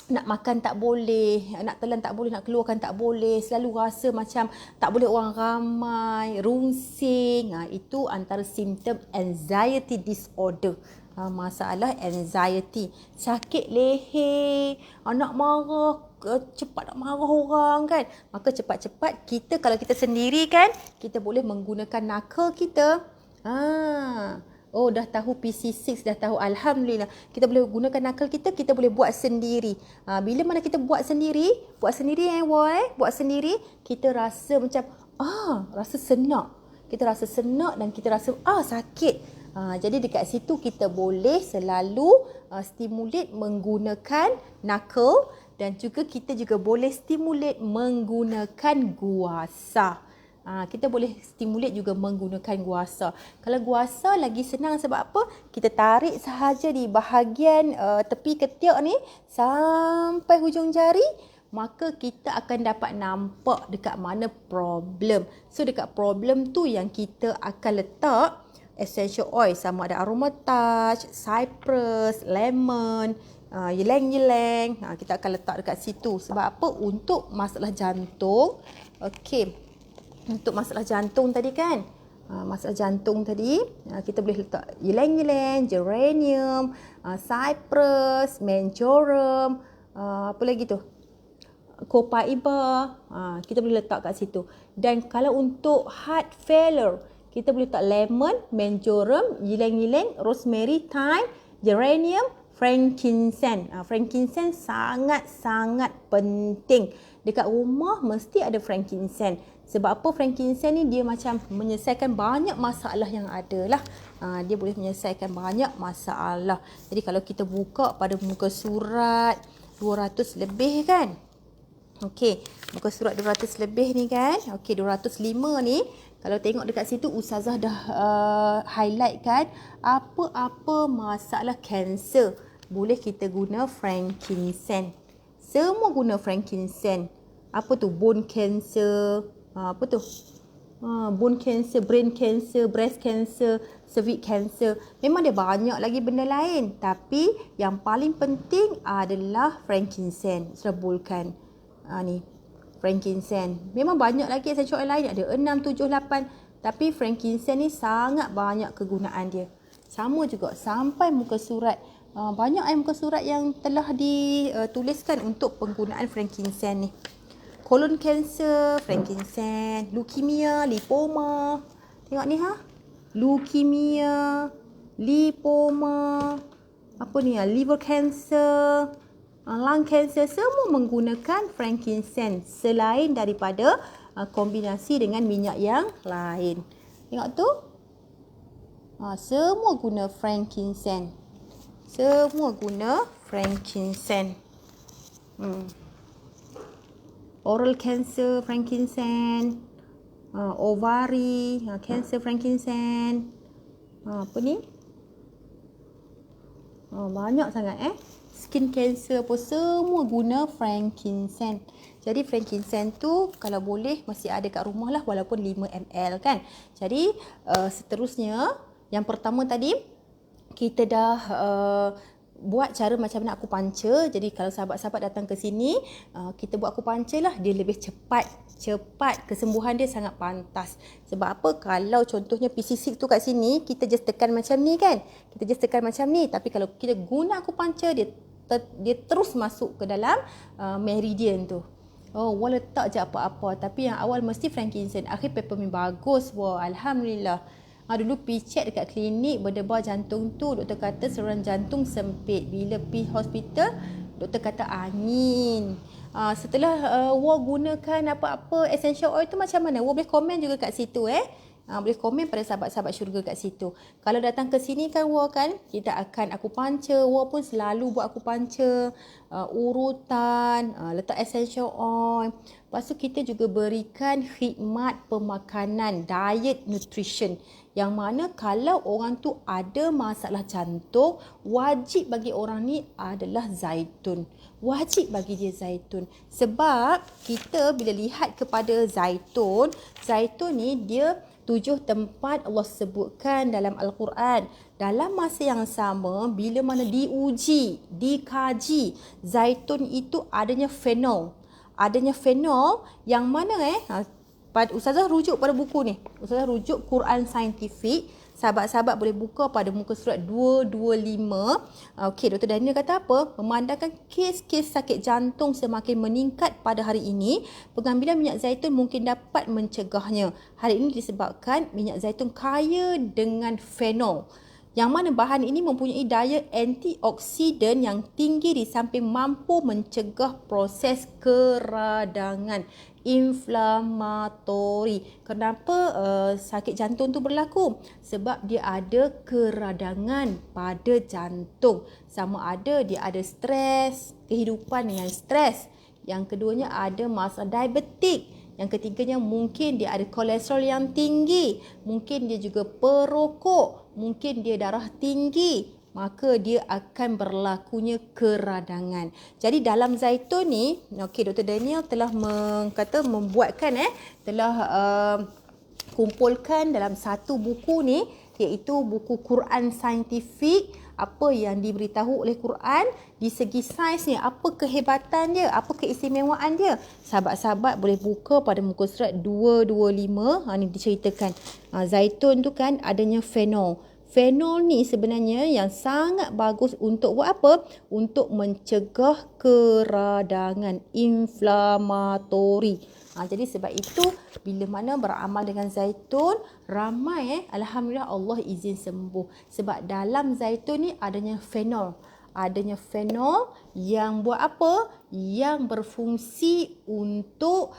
nak makan tak boleh, nak telan tak boleh, nak keluarkan tak boleh, selalu rasa macam tak boleh orang ramai, rungsing. Itu antara simptom anxiety disorder. Masalah anxiety, sakit leher, nak marah, cepat nak marah orang kan. Maka cepat-cepat kita, kalau kita sendiri kan, kita boleh menggunakan nakal kita. Dah tahu PC6, dah tahu, Alhamdulillah. Kita boleh gunakan nakal kita, kita boleh buat sendiri. Bila mana kita buat sendiri, buat sendiri, kita rasa macam, rasa senak. Kita rasa senak dan kita rasa, sakit. Jadi dekat situ kita boleh selalu stimulate menggunakan nakal dan juga kita juga boleh stimulate menggunakan guasa. Kita boleh stimulate juga menggunakan guasa. Kalau guasa lagi senang sebab apa? Kita tarik sahaja di bahagian tepi ketiak ni sampai hujung jari, maka kita akan dapat nampak dekat mana problem. So dekat problem tu yang kita akan letak essential oil, sama ada aroma touch, cypress, lemon, yeleng-yeleng. Kita akan letak dekat situ. Sebab apa? Untuk masalah jantung. Okey. Untuk masalah jantung tadi kan. Masalah jantung tadi, kita boleh letak yeleng-yeleng, geranium, cypress, menjorum, apa lagi tu? Copaiba. Kita boleh letak kat situ. Dan kalau untuk heart failure, kita boleh letak lemon, menjorum, yeleng-yeleng, rosemary, thyme, geranium, frankincense. Frankincense sangat-sangat penting. Dekat rumah mesti ada frankincense. Sebab apa? Frankincense ni dia macam menyelesaikan banyak masalah yang ada lah. Dia boleh menyelesaikan banyak masalah. Jadi kalau kita buka pada muka surat 200 lebih kan. Okey, muka surat 200 lebih ni kan. Okey, 205 ni. Kalau tengok dekat situ, Ustazah dah highlight kan apa-apa masalah kanser. Boleh kita guna frankincense. Semua guna frankincense. Apa tu? Bone cancer. Apa tu? Bone cancer, brain cancer, breast cancer, cervix cancer. Memang dia banyak lagi benda lain. Tapi yang paling penting adalah frankincense. Rebulkan. Ni. frankincense. Memang banyak lagi essential oil lain, ada 6, 7, 8. Tapi frankincense ni sangat banyak kegunaan dia. Sama juga sampai muka surat. Banyak muka surat yang telah dituliskan untuk penggunaan frankincense ni. Colon cancer, frankincense, leukemia, lipoma. Tengok ni leukemia, lipoma, apa ni liver cancer, lung cancer, semua menggunakan frankincense selain daripada kombinasi dengan minyak yang lain. Tengok tu. Semua guna frankincense. Semua guna frankincense. Oral cancer, frankincense. Ovari, cancer, frankincense. Apa ni? Banyak sangat Skin cancer apa, semua guna frankincense. Jadi frankincense tu kalau boleh masih ada kat rumah lah, walaupun 5 ml kan. Jadi seterusnya, yang pertama tadi kita dah buat cara macam mana akupuncture. Jadi kalau sahabat-sahabat datang ke sini, kita buat akupuncture lah, dia lebih cepat, kesembuhan dia sangat pantas. Sebab apa? Kalau contohnya PC6 tu kat sini, kita just tekan macam ni kan, tapi kalau kita guna akupuncture, dia terus masuk ke dalam meridian tu. Wah, letak je apa-apa, tapi yang awal mesti frankincense, akhir peppermint, bagus. Wah, Alhamdulillah. Dulu pergi check dekat klinik berdebar jantung tu, doktor kata saluran jantung sempit. Bila pergi hospital, doktor kata angin. Setelah War gunakan apa-apa essential oil tu macam mana? War boleh komen juga kat situ boleh komen pada sahabat-sahabat syurga kat situ. Kalau datang ke sini kan War kan, kita akan akupuncture. War pun selalu buat akupuncture, urutan, letak essential oil. Lepas tu kita juga berikan khidmat pemakanan, diet nutrition. Yang mana kalau orang tu ada masalah jantung, wajib bagi orang ni adalah zaitun. Wajib bagi dia zaitun. Sebab kita bila lihat kepada zaitun ni dia 7 tempat Allah sebutkan dalam Al-Quran. Dalam masa yang sama, bila mana diuji, dikaji, zaitun itu adanya fenol. Yang mana Ustazah rujuk pada buku ni. Ustazah rujuk Quran Scientific. Sahabat-sahabat boleh buka pada muka surat 225. Okey, Dr. Daniel kata apa? Memandangkan kes-kes sakit jantung semakin meningkat pada hari ini, pengambilan minyak zaitun mungkin dapat mencegahnya. Hal ini disebabkan minyak zaitun kaya dengan fenol, yang mana bahan ini mempunyai daya antioksidan yang tinggi di samping mampu mencegah proses keradangan inflamatori. Kenapa sakit jantung tu berlaku? Sebab dia ada keradangan pada jantung. Sama ada dia ada stres, kehidupan dengan stres. Yang keduanya ada masalah diabetik. Yang ketiganya mungkin dia ada kolesterol yang tinggi. Mungkin dia juga perokok. Mungkin dia darah tinggi. Maka dia akan berlakunya keradangan. Jadi dalam zaitun ni, Dr. Daniel telah membuatkan telah kumpulkan dalam satu buku ni, iaitu buku Quran Scientific. Apa yang diberitahu oleh Quran di segi sains ni, apa kehebatan dia, apa keistimewaan dia. Sahabat-sahabat boleh buka pada muka surat 225. Ni diceritakan zaitun tu kan adanya fenol. Fenol ni sebenarnya yang sangat bagus untuk buat apa? Untuk mencegah keradangan inflamatori. Jadi sebab itu bila mana beramal dengan zaitun, ramai Alhamdulillah Allah izin sembuh. Sebab dalam zaitun ni adanya fenol. Adanya fenol yang buat apa? Yang berfungsi untuk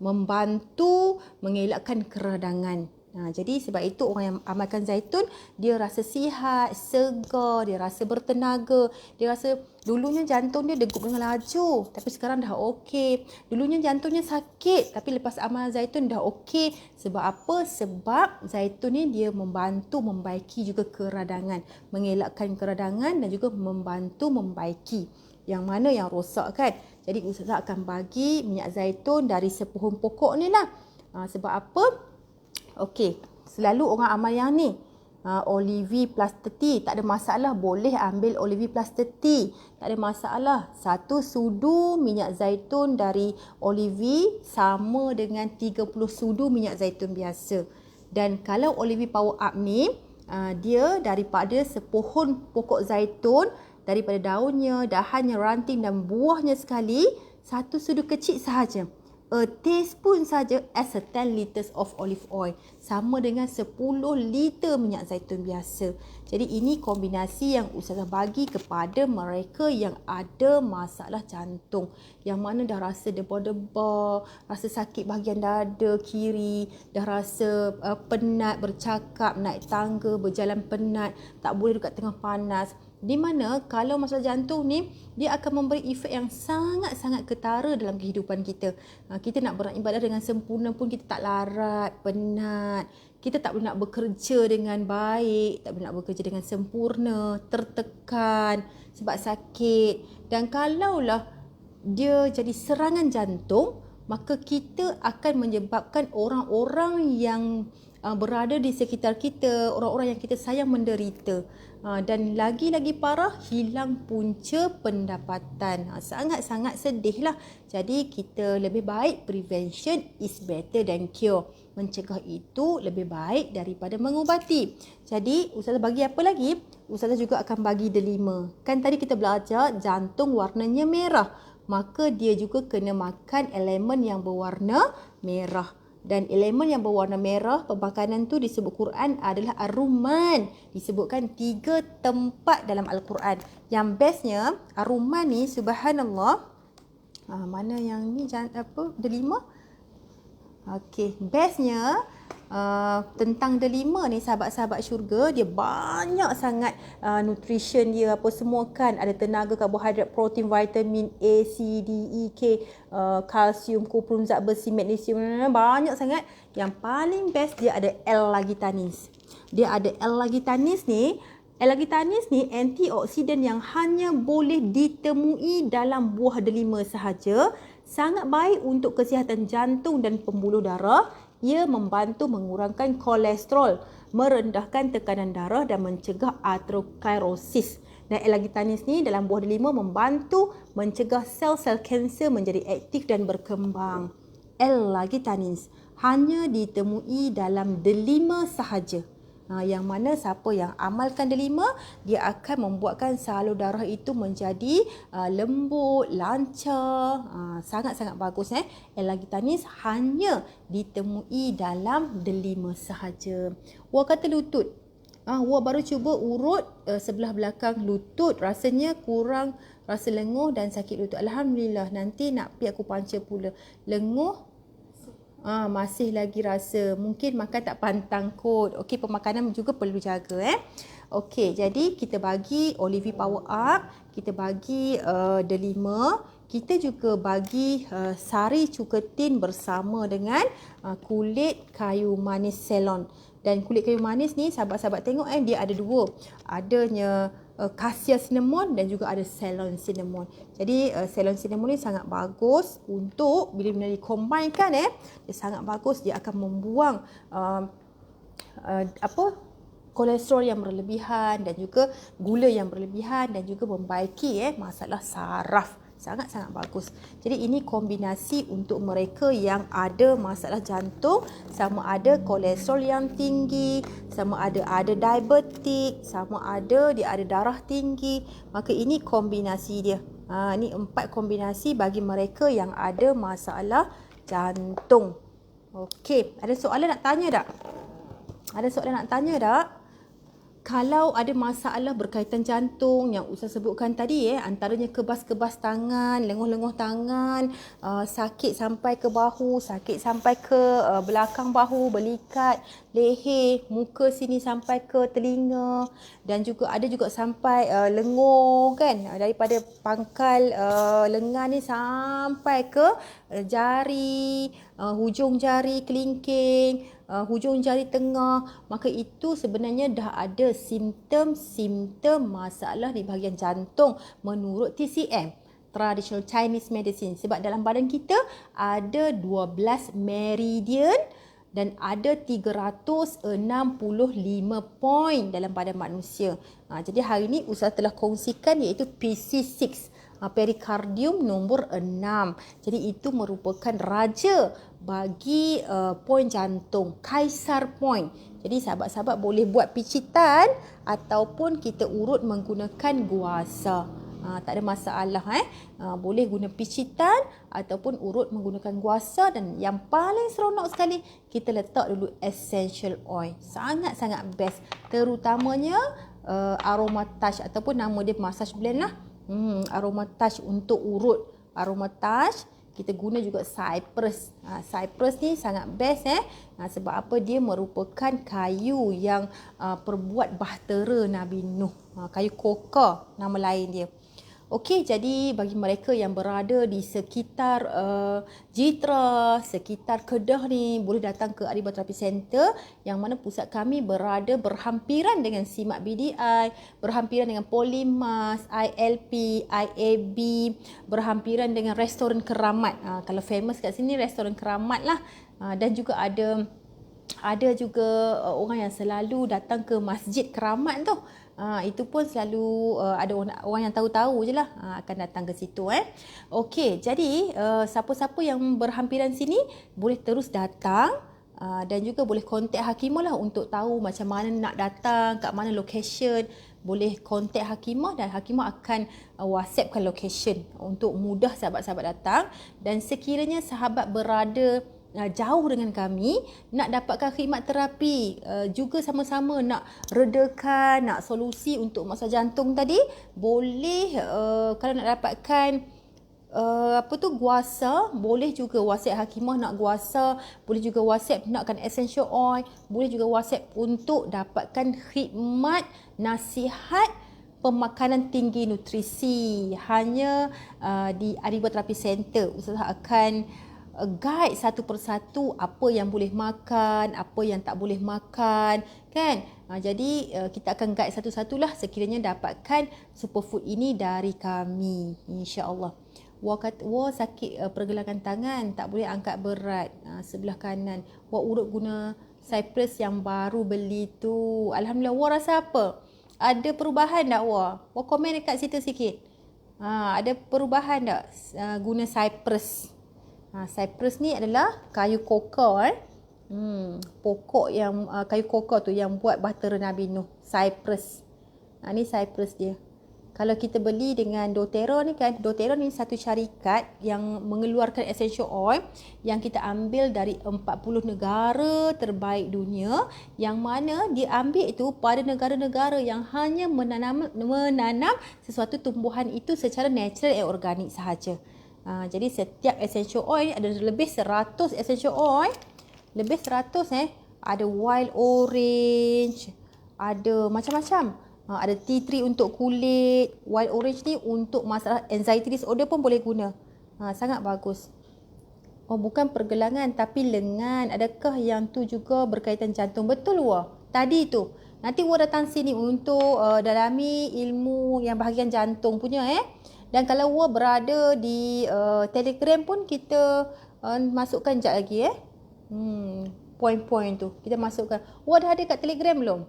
membantu mengelakkan keradangan. Jadi sebab itu orang yang amalkan zaitun, dia rasa sihat, segar, dia rasa bertenaga, dia rasa dulunya jantung dia degup dengan laju, tapi sekarang dah okey. Dulunya jantungnya sakit, tapi lepas amal zaitun dah okey. Sebab apa? Sebab zaitun ni dia membantu membaiki juga keradangan, mengelakkan keradangan dan juga membantu membaiki yang mana yang rosak kan. Jadi Ustazah akan bagi minyak zaitun dari sepohon pokok ni lah. Sebab apa? Okey, selalu orang amal yang ni. Olivi plus 30, tak ada masalah, boleh ambil Olivi plus 30, tak ada masalah. 1 sudu minyak zaitun dari Olivi sama dengan 30 sudu minyak zaitun biasa. Dan kalau Olivi Power Up ni, dia daripada sepohon pokok zaitun, daripada daunnya, dahannya, ranting dan buahnya sekali, 1 sudu kecil sahaja. A teaspoon saja as a 10 liters of olive oil. Sama dengan 10 liter minyak zaitun biasa. Jadi ini kombinasi yang Ustazah bagi kepada mereka yang ada masalah jantung. Yang mana dah rasa debar-debar, rasa sakit bahagian dada kiri, dah rasa penat bercakap, naik tangga, berjalan penat, tak boleh dekat tengah panas. Di mana kalau masalah jantung ni, dia akan memberi efek yang sangat-sangat ketara dalam kehidupan kita. Kita nak beribadah dengan sempurna pun kita tak larat, penat. Kita tak boleh nak bekerja dengan baik, tak boleh nak bekerja dengan sempurna, tertekan sebab sakit. Dan kalaulah dia jadi serangan jantung, maka kita akan menyebabkan orang-orang yang berada di sekitar kita, orang-orang yang kita sayang menderita. Dan lagi-lagi parah, hilang punca pendapatan. Sangat-sangat sedih lah. Jadi kita lebih baik prevention is better than cure. Mencegah itu lebih baik daripada mengubati. Jadi Ustazah bagi apa lagi? Ustazah juga akan bagi delima. Kan tadi kita belajar jantung warnanya merah. Maka dia juga kena makan elemen yang berwarna merah. Dan elemen yang berwarna merah, pemakanan tu disebut Quran adalah ar-rumman. Disebutkan 3 tempat dalam Al-Quran. Yang bestnya, ar-rumman ni subhanallah. Mana yang ni delima? Okey, bestnya tentang delima ni sahabat-sahabat syurga, dia banyak sangat nutrition dia apa semua kan, ada tenaga, karbohidrat, protein, vitamin A, C, D, E, K, kalsium, kuprum, zat besi, magnesium, banyak sangat. Yang paling best dia ada L-lagitanis. Dia ada L-lagitanis ni. L-lagitanis ni antioksidan yang hanya boleh ditemui dalam buah delima sahaja. Sangat baik untuk kesihatan jantung dan pembuluh darah. Ia membantu mengurangkan kolesterol, merendahkan tekanan darah dan mencegah aterosklerosis. Dan L-lagitanis ni dalam buah delima membantu mencegah sel-sel kanser menjadi aktif dan berkembang. L-lagitanis hanya ditemui dalam delima sahaja. Yang mana siapa yang amalkan delima, dia akan membuatkan salur darah itu menjadi lembut, lancar. Sangat-sangat bagus. L-lagitanis hanya ditemui dalam delima sahaja. Wah kata lutut. Wah baru cuba urut sebelah belakang lutut. Rasanya kurang rasa lenguh dan sakit lutut. Alhamdulillah, nanti nak pergi aku panca pula. Lenguh masih lagi rasa, mungkin makan tak pantang kot. Okey, pemakanan juga perlu jaga. Okey, jadi kita bagi Olivi Power Up, kita bagi delima, kita juga bagi sari cuketin bersama dengan kulit kayu manis Ceylon. Dan kulit kayu manis ni sahabat-sahabat tengok dia ada 2. Adanya cassia cinnamon dan juga ada Ceylon cinnamon. Jadi Ceylon cinnamon ni sangat bagus untuk bila dikombinekan dia sangat bagus, dia akan membuang kolesterol yang berlebihan dan juga gula yang berlebihan dan juga membaiki masalah saraf. Sangat-sangat bagus. Jadi ini kombinasi untuk mereka yang ada masalah jantung, sama ada kolesterol yang tinggi, sama ada diabetik, sama ada dia ada darah tinggi. Maka ini kombinasi dia. Ini 4 kombinasi bagi mereka yang ada masalah jantung. Okey, ada soalan nak tanya tak? Ada soalan nak tanya tak? Kalau ada masalah berkaitan jantung yang Ustaz sebutkan tadi, antaranya kebas-kebas tangan, lenguh-lenguh tangan, sakit sampai ke bahu, sakit sampai ke belakang bahu, belikat, leher, muka sini sampai ke telinga, dan juga ada juga sampai lenguh kan, daripada pangkal lengan ni sampai ke jari, hujung jari kelingking, hujung jari tengah. Maka itu sebenarnya dah ada simptom-simptom masalah di bahagian jantung menurut TCM, Traditional Chinese Medicine. Sebab dalam badan kita ada 12 meridian dan ada 365 poin dalam badan manusia. Jadi hari ini Ustaz telah kongsikan iaitu PC6, perikardium nombor 6. Jadi itu merupakan raja bagi poin jantung, kaisar poin. Jadi sahabat-sahabat boleh buat picitan ataupun kita urut menggunakan guasa. Tak ada masalah. Boleh guna picitan ataupun urut menggunakan guasa, dan yang paling seronok sekali kita letak dulu essential oil. Sangat-sangat best. Terutamanya aroma touch ataupun nama dia massage blend lah. Aroma touch untuk urut. Aroma touch kita guna juga cypress. Cypress ni sangat best sebab apa? Dia merupakan kayu yang perbuat bahtera Nabi Nuh. Kayu koka nama lain dia. Okey, jadi bagi mereka yang berada di sekitar Jitra, sekitar Kedah ni, boleh datang ke Ariba Terapi Center yang mana pusat kami berada berhampiran dengan SIMAK BDI, berhampiran dengan Polimas, ILP, IAB, berhampiran dengan Restoran Keramat. Kalau famous kat sini Restoran Keramat lah. Dan juga ada juga orang yang selalu datang ke Masjid Keramat tu. Itu pun selalu ada orang yang tahu-tahu je lah akan datang ke situ. Okey, jadi siapa-siapa yang berhampiran sini boleh terus datang dan juga boleh kontak Hakimah lah untuk tahu macam mana nak datang, kat mana location. Boleh kontak Hakimah dan Hakimah akan WhatsAppkan location untuk mudah sahabat-sahabat datang. Dan sekiranya sahabat berada jauh dengan kami, nak dapatkan khidmat terapi, juga sama-sama nak redakan, nak solusi untuk masalah jantung tadi, boleh kalau nak dapatkan guasa, boleh juga WhatsApp Hakimah nak guasa, boleh juga WhatsApp nakkan essential oil, boleh juga WhatsApp untuk dapatkan khidmat nasihat pemakanan tinggi nutrisi hanya di Ariba Terapi Center. Ustaz akan guide satu persatu apa yang boleh makan, apa yang tak boleh makan, kan? Jadi kita akan guide satu-satulah sekiranya dapatkan superfood ini dari kami, insya-Allah. Wah sakit pergelangan tangan, tak boleh angkat berat sebelah kanan. Wah urut guna cypress yang baru beli tu. Alhamdulillah. Wah rasa apa? Ada perubahan tak Wah? Wah komen dekat situ sikit. Ada perubahan tak guna cypress? Cypress ni adalah kayu koka pokok yang kayu koka tu yang buat bahtera Nabi Nuh. Cypress. Ni cypress dia. Kalau kita beli dengan doTERRA ni kan, doTERRA ni satu syarikat yang mengeluarkan essential oil yang kita ambil dari 40 negara terbaik dunia, yang mana dia ambil itu pada negara-negara yang hanya menanam sesuatu tumbuhan itu secara natural dan organik sahaja. Jadi setiap essential oil ada lebih 100 essential oil. Lebih 100 Ada wild orange, ada macam-macam. Ada tea tree untuk kulit. Wild orange ni untuk masalah anxiety disorder pun boleh guna. Sangat bagus. Oh bukan pergelangan tapi lengan. Adakah yang tu juga berkaitan jantung? Betul Wah. Tadi tu. Nanti Wah datang sini untuk dalami ilmu yang bahagian jantung punya Dan kalau Wah berada di Telegram pun kita masukkan sekejap lagi poin-poin tu. Kita masukkan. Wah dah ada kat Telegram belum?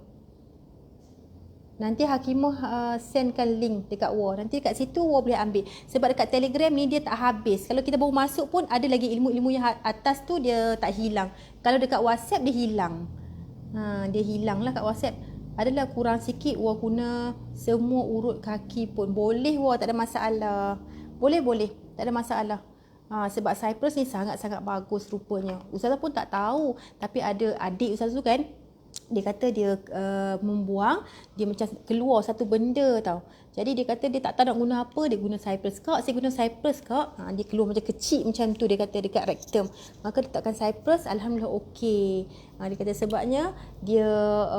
Nanti Hakimah sendkan link dekat Wah. Nanti dekat situ Wah boleh ambil. Sebab dekat Telegram ni dia tak habis. Kalau kita baru masuk pun ada lagi ilmu-ilmu yang atas tu dia tak hilang. Kalau dekat WhatsApp dia hilang. Dia hilang lah kat WhatsApp. Adalah kurang sikit Wah guna semua urut kaki pun. Boleh Wah, tak ada masalah. Boleh. Tak ada masalah. Sebab cypress ni sangat-sangat bagus rupanya. Ustazah pun tak tahu. Tapi ada adik Ustazah tu kan, dia kata dia membuang, dia macam keluar satu benda tau. Jadi dia kata dia tak tahu nak guna apa, dia guna cypress. Kak, saya guna cypress kak. Dia keluar macam kecil macam tu, dia kata dekat rectum. Maka dia letakkan cypress, alhamdulillah okey. Dia kata sebabnya dia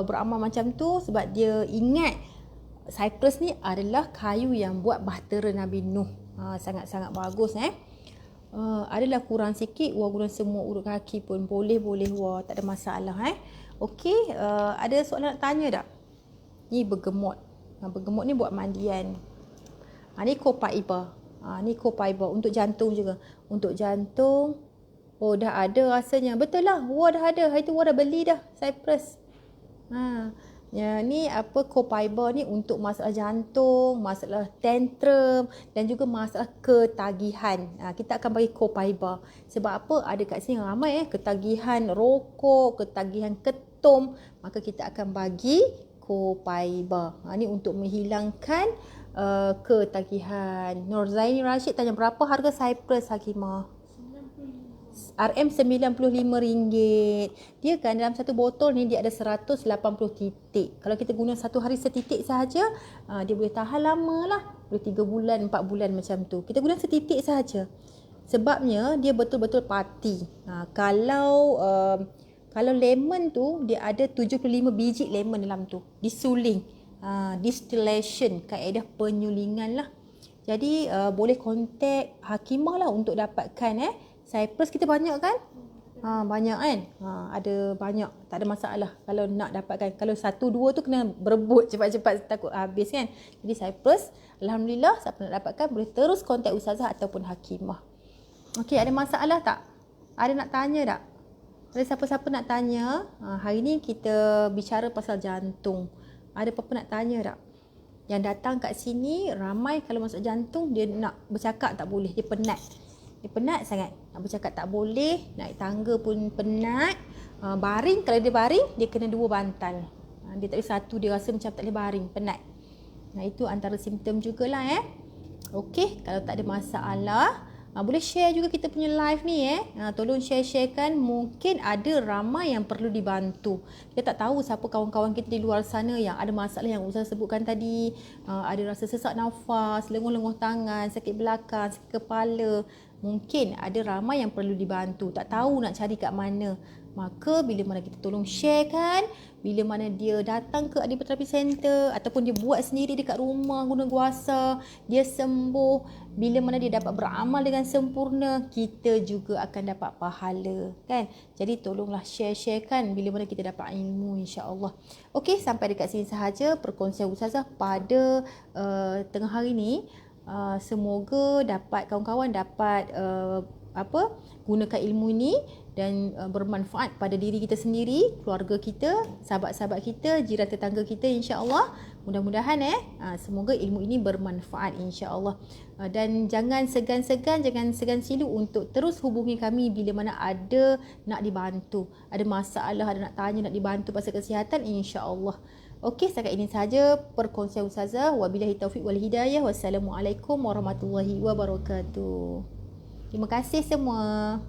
beramal macam tu sebab dia ingat cypress ni adalah kayu yang buat bahtera Nabi Nuh. Sangat-sangat bagus adalah kurang sikit Wah guna semua urut kaki pun boleh Wah, tak ada masalah Okey, ada soalan nak tanya tak? Ni bergemot. Bergemot ni buat mandian. Ni copaiba. Ni copaiba untuk jantung juga. Untuk jantung Oh, dah ada rasanya. Betul lah. Wah, dah ada. Hari tu Wah dah beli dah. Cyprus. Ha. Ya, ni apa Copaiba ni untuk masalah jantung, masalah tantrum dan juga masalah ketagihan. Kita akan bagi Copaiba. Sebab apa? Ada kat sini ramai ketagihan rokok, ketagihan ketum, maka kita akan bagi Copaiba. Ni untuk menghilangkan ketagihan. Nurzaini Rashid tanya berapa harga Cyprus Hakimah? RM95. Dia kan dalam satu botol ni dia ada 180 titik. Kalau kita guna satu hari setitik sahaja, dia boleh tahan lama lah. Boleh 3 bulan, 4 bulan macam tu. Kita guna setitik sahaja. Sebabnya dia betul-betul pati. Kalau lemon tu dia ada 75 biji lemon dalam tu. Disuling. Distillation, kaedah penyulingan lah. Jadi boleh kontak Hakimah lah untuk dapatkan Cyprus kita banyak kan? Banyak kan? Ada banyak. Tak ada masalah kalau nak dapatkan. Kalau 1-2 tu kena berebut cepat-cepat takut habis kan? Jadi Cyprus, Alhamdulillah siapa nak dapatkan boleh terus kontak Ustazah ataupun Hakimah. Okey, ada masalah tak? Ada nak tanya tak? Ada siapa-siapa nak tanya? Hari ni kita bicara pasal jantung. Ada apa-apa nak tanya tak? Yang datang kat sini ramai kalau masuk jantung dia nak bercakap tak boleh. Dia penat. Dia penat sangat. Nak bercakap tak boleh. Naik tangga pun penat. Baring, kalau dia baring, dia kena 2 bantal. Dia tak boleh satu, dia rasa macam tak boleh baring. Penat. Itu antara simptom jugalah Okey, kalau tak ada masalah, boleh share juga kita punya live ni tolong share-sharekan. Mungkin ada ramai yang perlu dibantu. Kita tak tahu siapa kawan-kawan kita di luar sana yang ada masalah yang Ustaz sebutkan tadi. Ada rasa sesak nafas, lenguh-lenguh tangan, sakit belakang, sakit kepala. Mungkin ada ramai yang perlu dibantu. Tak tahu nak cari kat mana. Maka bila mana kita tolong share kan, bila mana dia datang ke Adipaterapi Center ataupun dia buat sendiri dekat rumah guna kuasa, dia sembuh, bila mana dia dapat beramal dengan sempurna, kita juga akan dapat pahala kan. Jadi tolonglah share-share kan bila mana kita dapat ilmu, insya-Allah. Okey, sampai dekat sini sahaja perkongsian Ustazah pada tengah hari ni. Semoga dapat kawan-kawan dapat gunakan ilmu ini dan bermanfaat pada diri kita sendiri, keluarga kita, sahabat-sahabat kita, jiran tetangga kita, insya-Allah. Mudah-mudahan semoga ilmu ini bermanfaat, insya-Allah. Dan jangan segan-segan, jangan segan silu untuk terus hubungi kami bila mana ada nak dibantu, ada masalah, ada nak tanya, nak dibantu pasal kesihatan, insya-Allah. Okey, setakat ini sahaja perkongsian Ustazah. Wabillahi taufiq wal hidayah. Wassalamualaikum warahmatullahi wabarakatuh. Terima kasih semua.